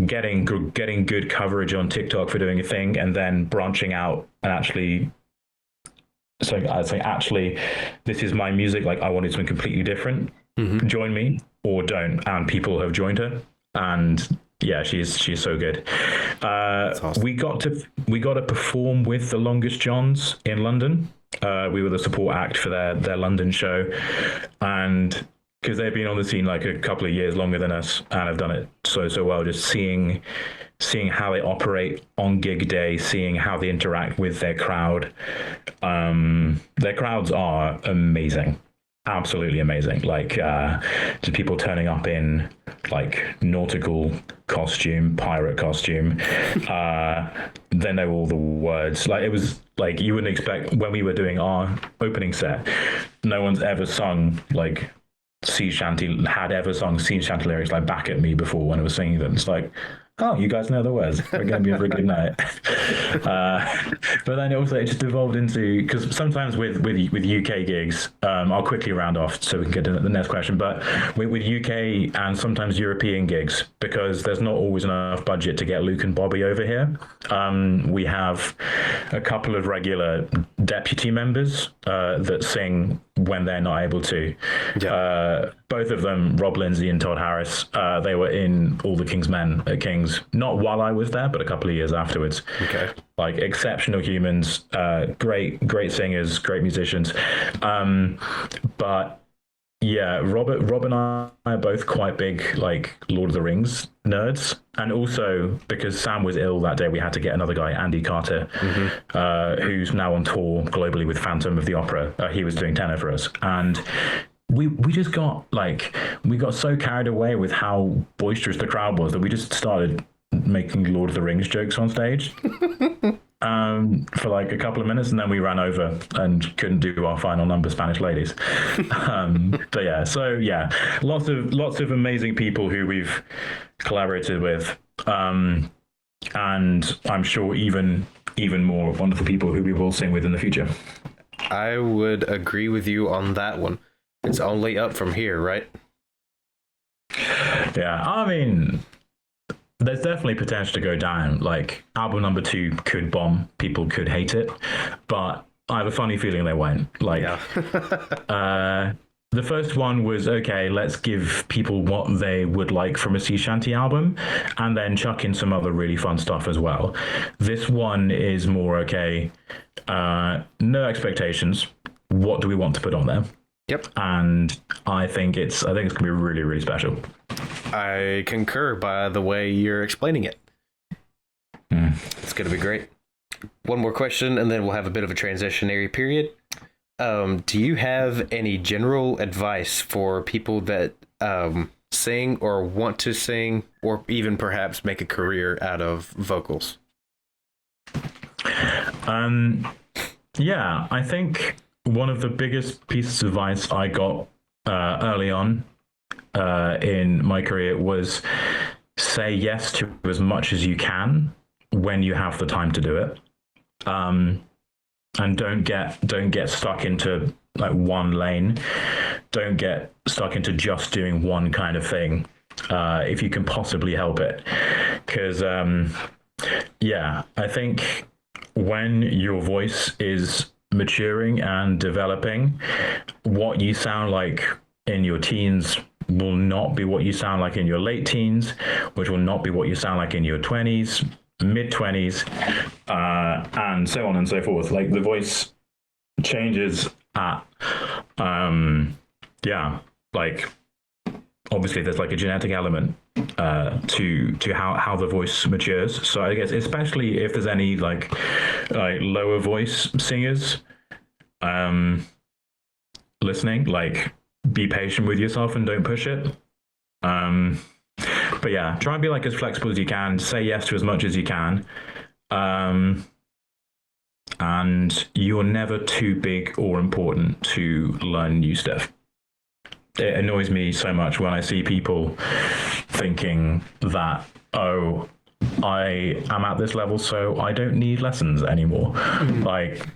getting good coverage on TikTok for doing a thing, and then branching out and actually saying, actually, this is my music. Like, I wanted something completely different. Mm-hmm. Join me or don't. And people have joined her, and yeah, she's so good. Awesome. We got to perform with the Longest Johns in London. We were the support act for their London show, and because they've been on the scene like a couple of years longer than us and have done it so well, just seeing how they operate on gig day, seeing how they interact with their crowd. Their crowds are amazing, absolutely amazing. Like, just people turning up in like nautical costume, pirate costume. They know all the words. Like, it was like, you wouldn't expect, when we were doing our opening set, no one's ever sung like sea shanty lyrics like Back at Me before when I was singing them. It's like, oh, you guys know the words. We're going to be a very good night. But then also it just evolved into, because sometimes with UK gigs, I'll quickly round off so we can get to the next question, but with UK and sometimes European gigs, because there's not always enough budget to get Luke and Bobby over here, we have a couple of regular deputy members that sing when they're not able to. Yeah. Both of them, Rob Lindsay and Todd Harris, they were in All the King's Men at King's, not while I was there, but a couple of years afterwards. Okay. Like, exceptional humans, great singers, great musicians. But yeah, Rob and I are both quite big, like, Lord of the Rings nerds. And also, because Sam was ill that day, we had to get another guy, Andy Carter, who's now on tour globally with Phantom of the Opera. He was doing tenor for us. And we just got so carried away with how boisterous the crowd was that we just started making Lord of the Rings jokes on stage for like a couple of minutes, and then we ran over and couldn't do our final number, Spanish Ladies. But yeah, so yeah, lots of amazing people who we've collaborated with, and I'm sure even more wonderful people who we will sing with in the future. I would agree with you on that one. It's only up from here, right? Yeah, I mean, there's definitely potential to go down. Like album number 2 could bomb, people could hate it, but I have a funny feeling they won't. Like, the first one was okay. Let's give people what they would like from a sea shanty album, and then chuck in some other really fun stuff as well. This one is more okay. No expectations. What do we want to put on there? Yep. And I think it's gonna be really, really special. I concur by the way you're explaining it. It's gonna be great. One more question, and then we'll have a bit of a transitionary period. Do you have any general advice for people that sing or want to sing, or even perhaps make a career out of vocals? Yeah, I think one of the biggest pieces of advice I got early on in my career was say yes to as much as you can when you have the time to do it, and don't get stuck into like one lane. Don't get stuck into just doing one kind of thing if you can possibly help it, because I think when your voice is maturing and developing, what you sound like in your teens will not be what you sound like in your late teens, which will not be what you sound like in your 20s, mid-20s, and so on and so forth. Like the voice changes at like obviously there's like a genetic element to how the voice matures. So I guess especially if there's any like lower voice singers listening, like be patient with yourself and don't push it. But yeah, try and be like as flexible as you can, say yes to as much as you can, and you're never too big or important to learn new stuff. It annoys me so much when I see people thinking that, oh, I am at this level, so I don't need lessons anymore. Like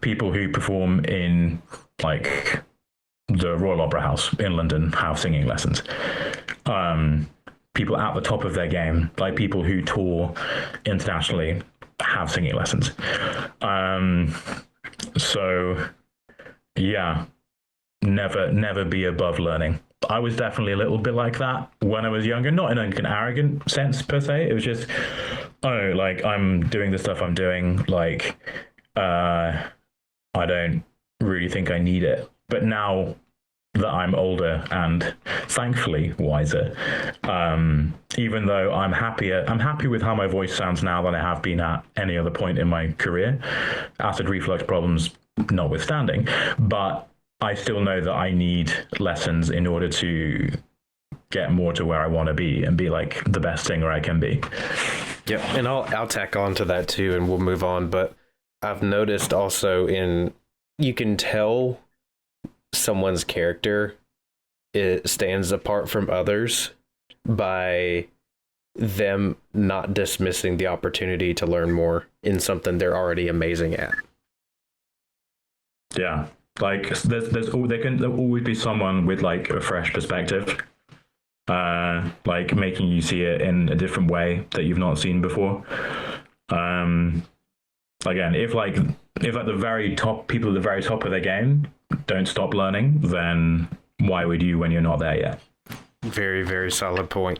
people who perform in like the Royal Opera House in London have singing lessons. People at the top of their game, like people who tour internationally, have singing lessons. So yeah, never be above learning. I was definitely a little bit like that when I was younger, not in an arrogant sense per se. It was just, oh, like I'm doing the stuff I'm doing, like I don't really think I need it. But now that I'm older and thankfully wiser, even though I'm happy with how my voice sounds now than I have been at any other point in my career, acid reflux problems notwithstanding, but I still know that I need lessons in order to get more to where I want to be and be like the best singer I can be. Yep, and I'll tack on to that too, and we'll move on. But I've noticed also you can tell someone's character it stands apart from others by them not dismissing the opportunity to learn more in something they're already amazing at. Yeah, like there'll always be someone with like a fresh perspective, like making you see it in a different way that you've not seen before. Again, if at the very top, people at the very top of their game don't stop learning, then why would you when you're not there yet? Very, very solid point.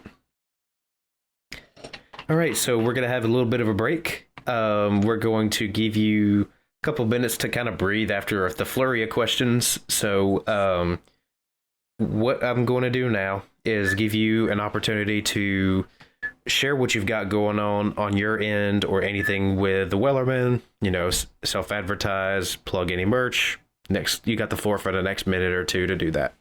All right, so we're going to have a little bit of a break. We're going to give you a couple minutes to kind of breathe after the flurry of questions. So what I'm going to do now is give you an opportunity to share what you've got going on your end or anything with the Wellermen, self-advertise, plug any merch. Next, you got the floor for the next minute or two to do that.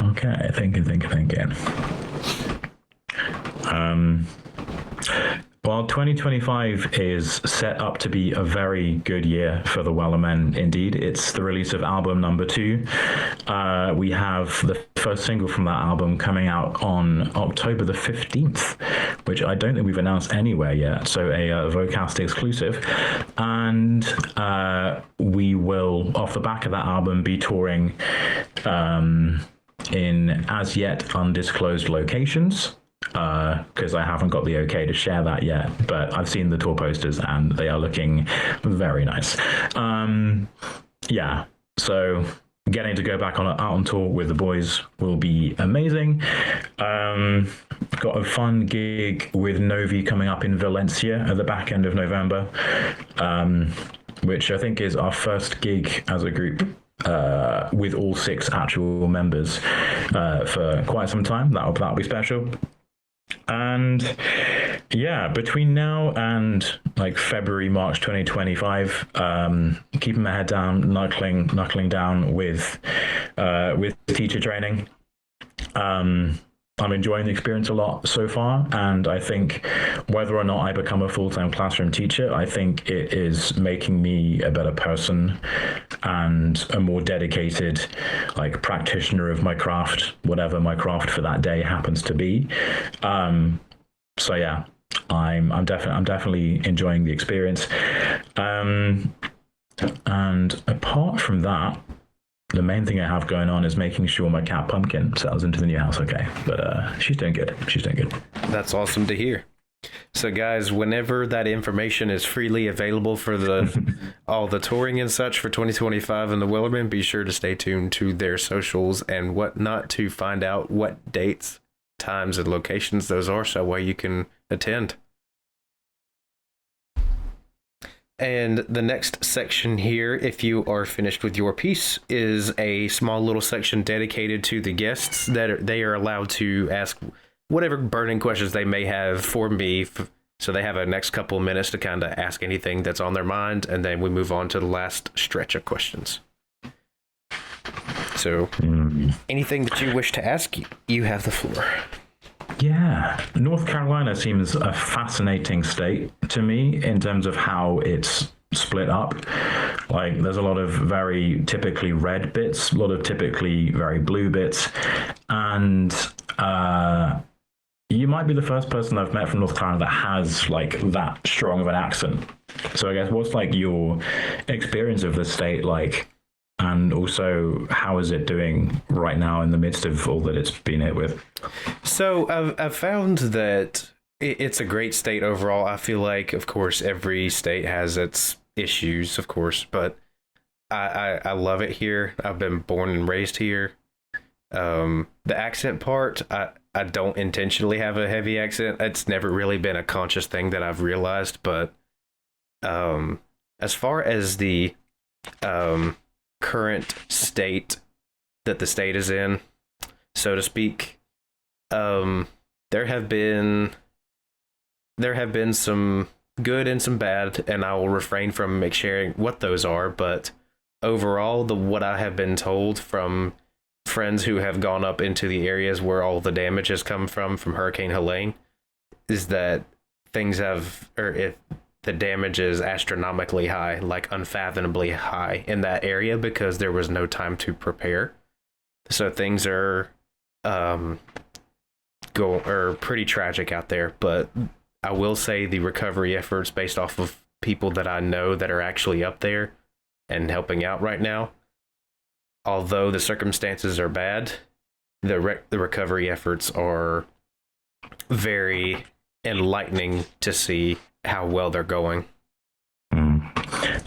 Okay, thinking. Well, 2025 is set up to be a very good year for the Wellermen indeed. It's the release of album number 2. We have the first single from that album coming out on October the 15th, which I don't think we've announced anywhere yet. So a Vocast exclusive. And we will, off the back of that album, be touring in as yet undisclosed locations. Because I haven't got the okay to share that yet, but I've seen the tour posters and they are looking very nice. Yeah, so getting to go back out on tour with the boys will be amazing. Got a fun gig with Novi coming up in Valencia at the back end of November, which I think is our first gig as a group with all 6 actual members for quite some time. That'll be special. And yeah, between now and like February, March 2025, keeping my head down, knuckling down with teacher training. I'm enjoying the experience a lot so far, and I think whether or not I become a full-time classroom teacher, I think it is making me a better person and a more dedicated like practitioner of my craft, whatever my craft for that day happens to be. So yeah, I'm definitely enjoying the experience. And apart from that, the main thing I have going on is making sure my cat Pumpkin settles into the new house okay. But she's doing good. That's awesome to hear. So guys, whenever that information is freely available for the all the touring and such for 2025 and the Wellermen, be sure to stay tuned to their socials and whatnot to find out what dates, times, and locations those are, so where you can attend. And the next section here, if you are finished with your piece, is a small little section dedicated to the guests that they are allowed to ask whatever burning questions they may have for me. So they have a next couple of minutes to kind of ask anything that's on their mind, and then we move on to the last stretch of questions. So anything that you wish to ask, you have the floor. Yeah, North Carolina seems a fascinating state to me in terms of how it's split up. Like, there's a lot of very typically red bits, a lot of typically very blue bits, and you might be the first person I've met from North Carolina that has like that strong of an accent. So I guess what's like your experience of the state like? And also, how is it doing right now in the midst of all that it's been hit with? So I've found that it's a great state overall. I feel like, of course, every state has its issues, of course, but I love it here. I've been born and raised here. The accent part, I don't intentionally have a heavy accent. It's never really been a conscious thing that I've realized, but as far as the current state that the state is in, so to speak, there have been some good and some bad, and I will refrain from sharing what those are, but overall, what I have been told from friends who have gone up into the areas where all the damage has come from Hurricane Helene, is that the damage is astronomically high, like unfathomably high in that area because there was no time to prepare. So things are pretty tragic out there, but I will say the recovery efforts based off of people that I know that are actually up there and helping out right now, although the circumstances are bad, the recovery efforts are very enlightening to see how well they're going.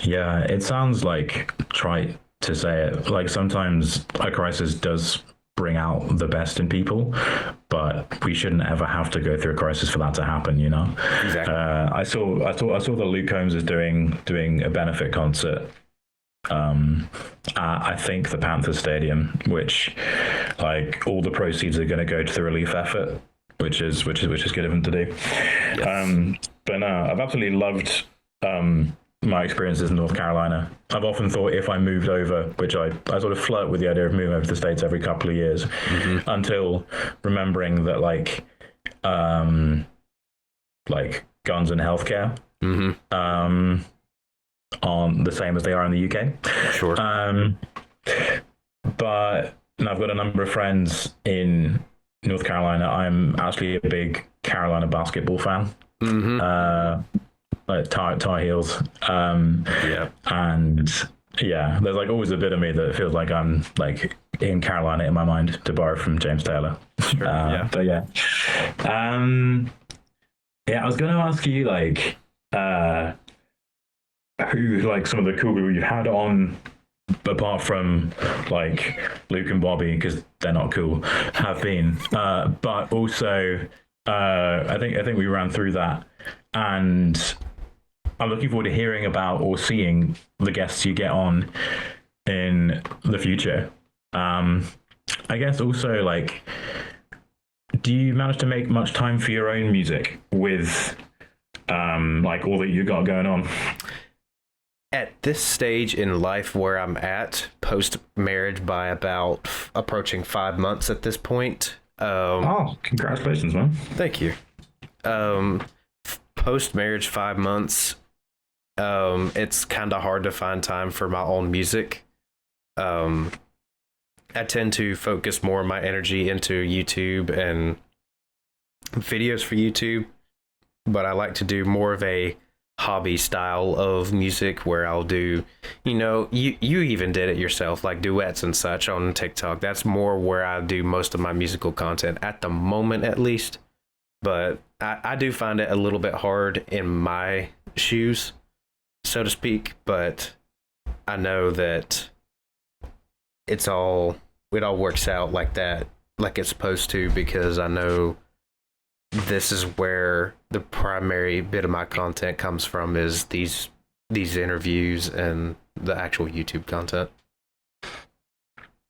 Yeah, it sounds like trite to say it. Like, sometimes a crisis does bring out the best in people, but we shouldn't ever have to go through a crisis for that to happen, you know? Exactly. I saw that Luke Combs is doing a benefit concert at, I think, the Panthers Stadium, which, like, all the proceeds are going to go to the relief effort, which is good of him to do. Yes. But no, I've absolutely loved my experiences in North Carolina. I've often thought if I moved over, which I sort of flirt with the idea of moving over to the States every couple of years, until remembering that like guns and healthcare aren't the same as they are in the UK. Sure. But and I've got a number of friends in North Carolina. I'm actually a big Carolina basketball fan. Like Tar Heels. Yeah. And yeah, there's like always a bit of me that feels like I'm like in Carolina in my mind, to borrow from James Taylor. Sure, yeah. But yeah. Yeah, I was going to ask you like who like some of the cool people you've had on, apart from like Luke and Bobby, because they're not cool, have been. But also, I think we ran through that, and I'm looking forward to hearing about or seeing the guests you get on in the future. I guess also like, do you manage to make much time for your own music with like all that you got going on? At this stage in life where I'm at, post marriage, by about approaching 5 months at this point. Oh, congratulations, man. Thank you. Post marriage 5 months, it's kind of hard to find time for my own music. I tend to focus more of my energy into YouTube and videos for YouTube, but I like to do more of a hobby style of music where I'll do, you even did it yourself, like duets and such on TikTok. That's more where I do most of my musical content at the moment, at least. But I do find it a little bit hard in my shoes, so to speak. But I know that it all works out like that, like it's supposed to, because I know this is where the primary bit of my content comes from, is these interviews and the actual YouTube content.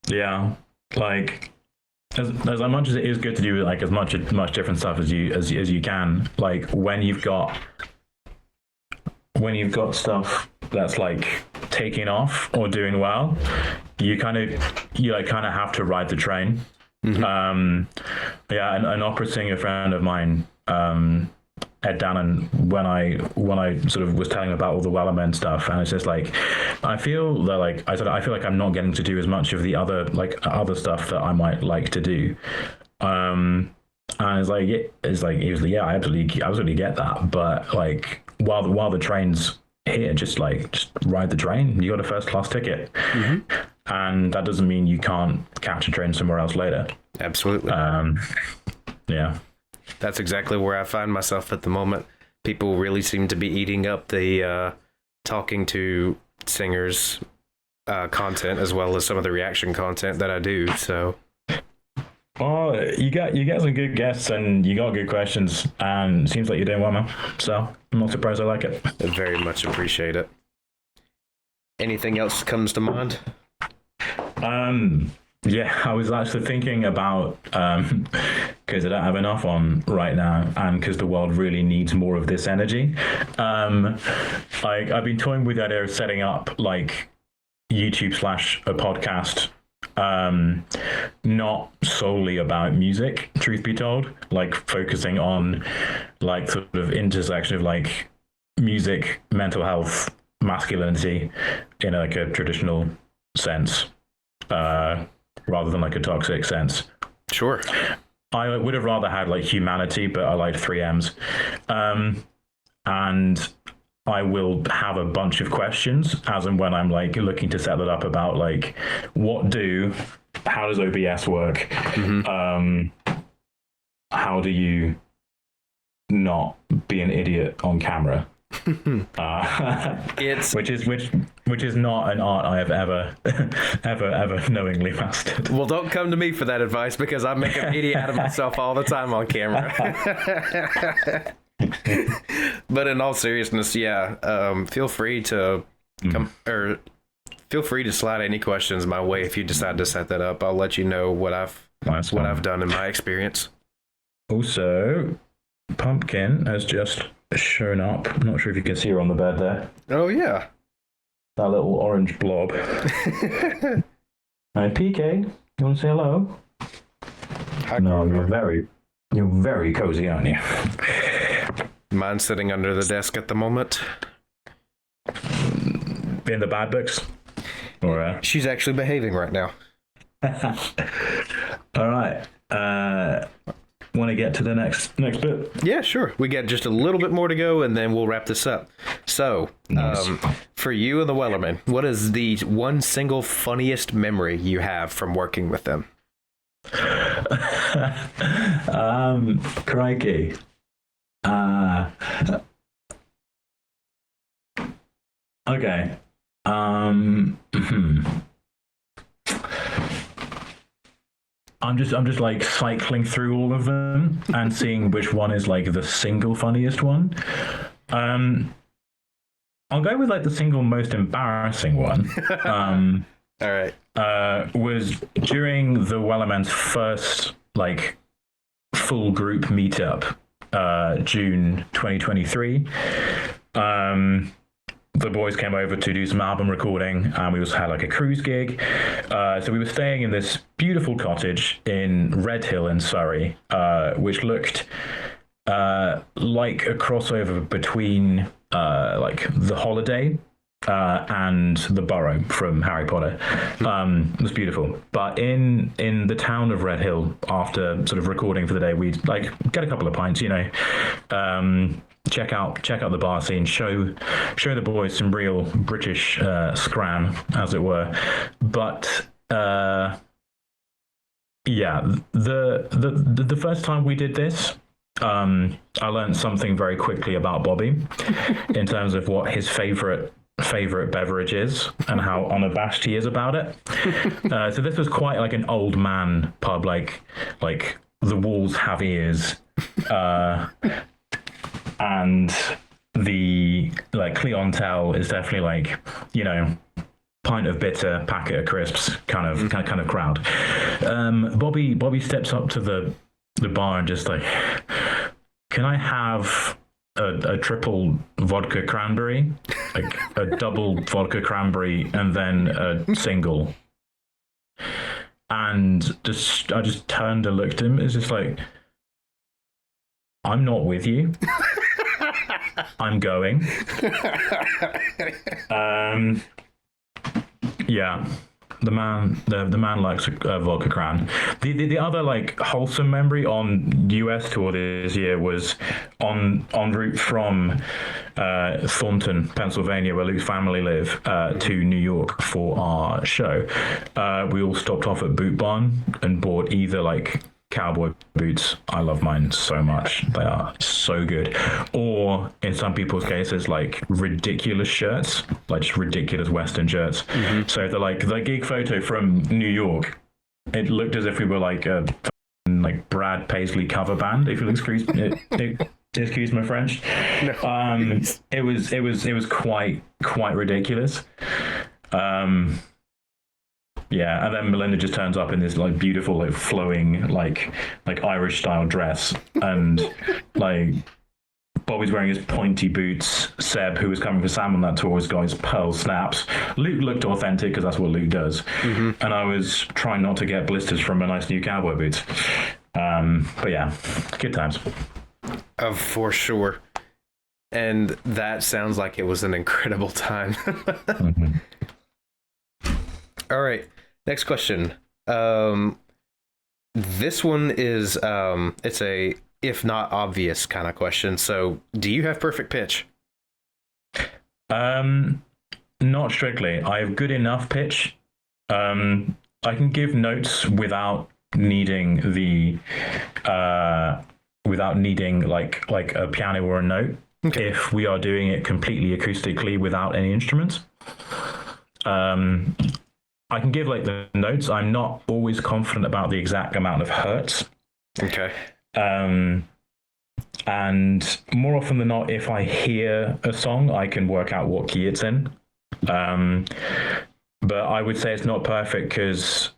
Yeah, like as much as it is good to do like as much different stuff as you can, like when you've got stuff that's like taking off or doing well, you kind of have to ride the train. Yeah, an opera singer friend of mine, Ed Dannon, when I sort of was telling him about all the Wellermen stuff, and it's just like, I feel that like I feel like I'm not getting to do as much of the other stuff that I might like to do. And it's like he was like, yeah, I absolutely get that, but like while the train's here, just ride the train. You got a first class ticket, and that doesn't mean you can't catch a train somewhere else later. Absolutely. Yeah, that's exactly where I find myself at the moment. People really seem to be eating up the talking to singers content, as well as some of the reaction content that I do. So, oh, you get some good guests and you got good questions, and it seems like you're doing well, man. So I'm not surprised. I like it. I very much appreciate it. Anything else comes to mind? Yeah, I was actually thinking about, because I don't have enough on right now, and because the world really needs more of this energy. I've been toying with the idea of setting up like YouTube / a podcast, not solely about music, truth be told, like focusing on like sort of intersection of like music, mental health, masculinity in like a traditional sense, rather than like a toxic sense. Sure. I would have rather had like humanity, but I liked 3Ms. And I will have a bunch of questions as and when I'm like looking to set that up, about like how does OBS work? How do you not be an idiot on camera? Which is not an art I have ever knowingly mastered. Well, don't come to me for that advice, because I make an idiot out of myself all the time on camera. But in all seriousness, yeah, feel free to feel free to slide any questions my way if you decide to set that up. I'll let you know what I've done in my experience. Also, Pumpkin has just shown up. I'm not sure if you can see her on the bed there. Oh yeah, that little orange blob. Hi, PK. You want to say hello? Hi, no, you're very cozy, aren't you? Mine's sitting under the desk at the moment. In the bad books? Or she's actually behaving right now. All right. Want to get to the next bit? Yeah, sure. We got just a little bit more to go, and then we'll wrap this up. So, Nice. for you and the Wellermen, what is the one single funniest memory you have from working with them? Crikey. Okay. I'm just like cycling through all of them and seeing which one is like the single funniest one. I'll go with like the single most embarrassing one. All right. Was during the Wellerman's first like full group meetup, June 2023. The boys came over to do some album recording, and we also had like a cruise gig. So we were staying in this beautiful cottage in Redhill in Surrey, which looked like a crossover between like The Holiday and the Burrow from Harry Potter. It was beautiful. But in the town of Redhill, after sort of recording for the day, we'd like get a couple of pints, you know. Check out the bar scene, show the boys some real British scran, as it were. But yeah, the first time we did this, I learned something very quickly about Bobby in terms of what his favorite beverage is and how unabashed he is about it. So this was quite like an old man pub, like the walls have ears. And the like clientele is definitely like, you know, pint of bitter, packet of crisps kind of crowd. Bobby steps up to the bar and just like, can I have a triple vodka cranberry, like a double vodka cranberry, and then a single? And I just turned and looked at him. It's just like, I'm not with you. I'm going. Yeah, the man likes a vodka cran. The other like wholesome memory on US tour this year was en route from Thornton, Pennsylvania, where Luke's family live, to New York for our show. We all stopped off at Boot Barn and bought either like cowboy boots. I love mine so much. They are so good. Or in some people's cases, like ridiculous shirts, like just ridiculous Western shirts. Mm-hmm. So the gig photo from New York, it looked as if we were like a like Brad Paisley cover band, if you'll excuse my French. No. It was quite ridiculous. Yeah, and then Melinda just turns up in this like beautiful, like flowing, like Irish style dress, and like Bobby's wearing his pointy boots. Seb, who was coming for Sam on that tour, has got his pearl snaps. Luke looked authentic because that's what Luke does, and I was trying not to get blisters from my nice new cowboy boots. But yeah, good times. For sure. And that sounds like it was an incredible time. Mm-hmm. All right. Next question. This one is it's a if not obvious kind of question. So, do you have perfect pitch? Not strictly. I have good enough pitch. I can give notes without needing like a piano or a note. Okay. If we are doing it completely acoustically without any instruments. I can give like the notes. I'm not always confident about the exact amount of hertz. Okay. And more often than not, if I hear a song, I can work out what key it's in. But I would say it's not perfect because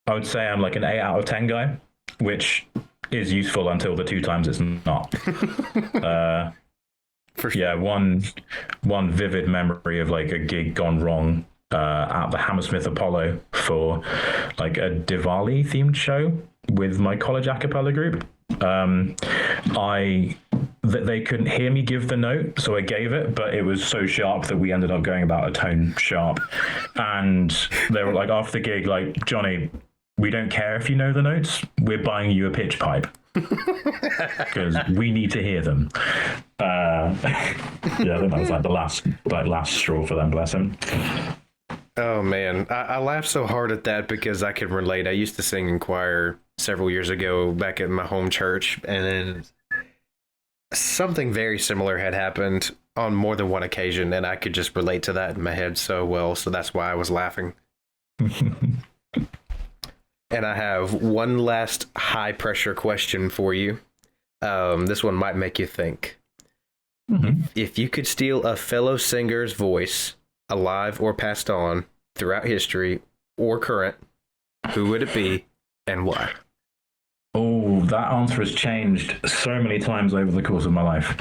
I would say I'm like an 8 out of 10 guy, which is useful until the 2 times it's not. For sure. Yeah, one vivid memory of like a gig gone wrong at the Hammersmith Apollo for like a Diwali themed show with my college a cappella group. They couldn't hear me give the note, so I gave it, but it was so sharp that we ended up going about a tone sharp. And they were like, after the gig, like, Johnny, we don't care if you know the notes. We're buying you a pitch pipe because we need to hear them. Yeah, I think that was like the last straw for them. Bless him. Oh man, I laughed so hard at that because I can relate. I used to sing in choir several years ago back at my home church, and then something very similar had happened on more than one occasion, and I could just relate to that in my head so well, so that's why I was laughing. And I have one last high pressure question for you. This one might make you think. Mm-hmm. If you could steal a fellow singer's voice, alive or passed on, throughout history or current, who would it be and why? Oh, that answer has changed so many times over the course of my life.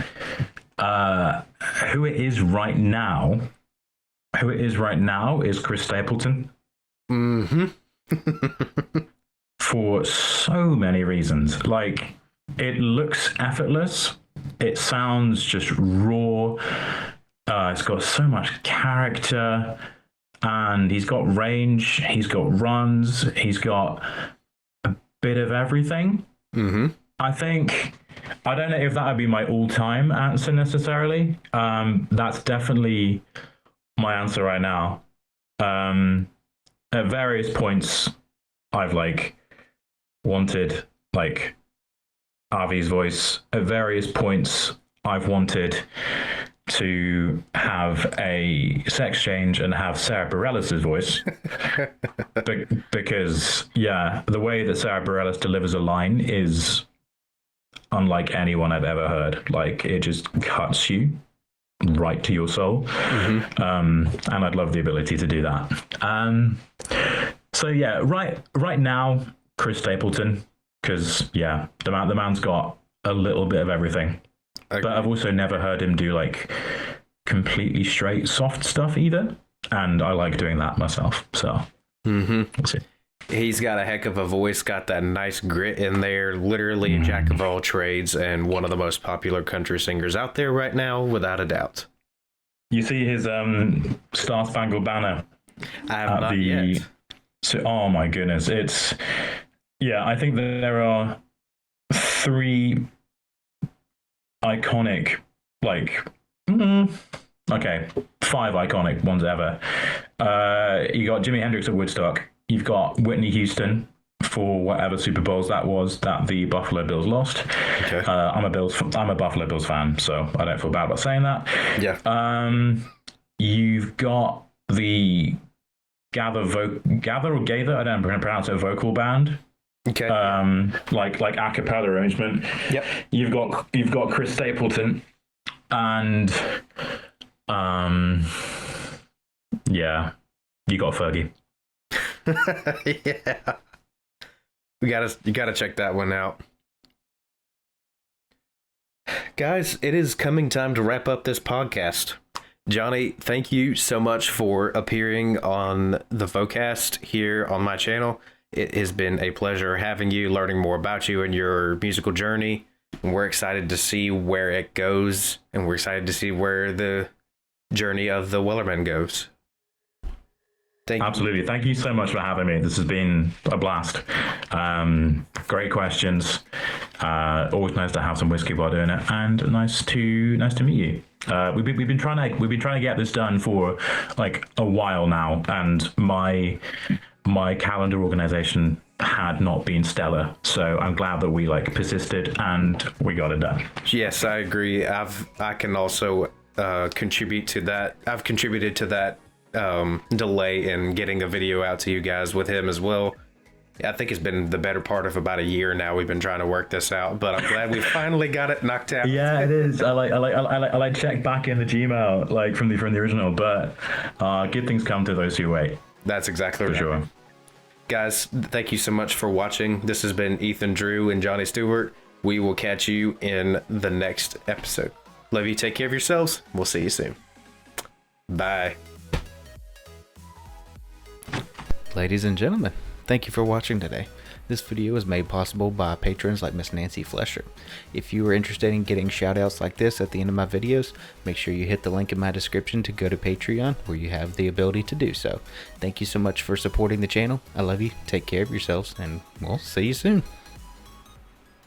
Who it is right now is Chris Stapleton. Mm-hmm. For so many reasons. Like, it looks effortless. It sounds just raw. It's got so much character, and he's got range. He's got runs. He's got a bit of everything. Mm-hmm. I don't know if that would be my all-time answer necessarily. That's definitely my answer right now. At various points, I've wanted Avi's voice. At various points, I've wanted to have a sex change and have Sarah Bareilles' voice. Because, yeah, the way that Sarah Bareilles delivers a line is unlike anyone I've ever heard. Like, it just cuts you right to your soul. Mm-hmm. And I'd love the ability to do that. So yeah, right now, Chris Stapleton, because yeah, the man's got a little bit of everything. Okay. But I've also never heard him do completely straight soft stuff either, and I like doing that myself. So we'll see. He's got a heck of a voice, got that nice grit in there, literally a jack of all trades, and one of the most popular country singers out there right now, without a doubt. You see his Star Spangled Banner? I have not yet. So, oh my goodness, I think that there are 3 iconic, 5 iconic ones ever. You got Jimi Hendrix at Woodstock. You've got Whitney Houston for whatever Super Bowls that was that the Buffalo Bills lost. Okay. I'm a Buffalo Bills fan, so I don't feel bad about saying that. Yeah. You've got the Gather or Gather, I don't pronounce it, vocal band. Okay. Like a cappella arrangement. Yep. You've got Chris Stapleton, and yeah, you got Fergie. Yeah. You gotta check that one out. Guys, it is coming time to wrap up this podcast. Jonny, thank you so much for appearing on the Vocast here on my channel. It has been a pleasure having you, learning more about you and your musical journey. And we're excited to see where it goes, and we're excited to see where the journey of the Wellermen goes. Absolutely. Thank you so much for having me. This has been a blast. Great questions. Always nice to have some whiskey while doing it, and nice to meet you. We've been trying to get this done for a while now, and my calendar organization had not been stellar, so I'm glad that we persisted and we got it done. Yes, I agree. I can also contribute to that. I've contributed to that delay in getting a video out to you guys with him as well. I think it's been the better part of about a year now. We've been trying to work this out, but I'm glad we finally got it knocked out. Yeah, it is. I check back in the Gmail from the original, but good things come to those who wait. That's exactly right. For sure. Guys, thank you so much for watching. This has been Ethan Drew and Jonny Stewart. We will catch you in the next episode. Love you. Take care of yourselves. We'll see you soon. Bye. Ladies and gentlemen, thank you for watching today. This video is made possible by patrons like Miss Nancy Flesher. If you are interested in getting shoutouts like this at the end of my videos, make sure you hit the link in my description to go to Patreon, where you have the ability to do so. Thank you so much for supporting the channel. I love you, take care of yourselves, and we'll see you soon.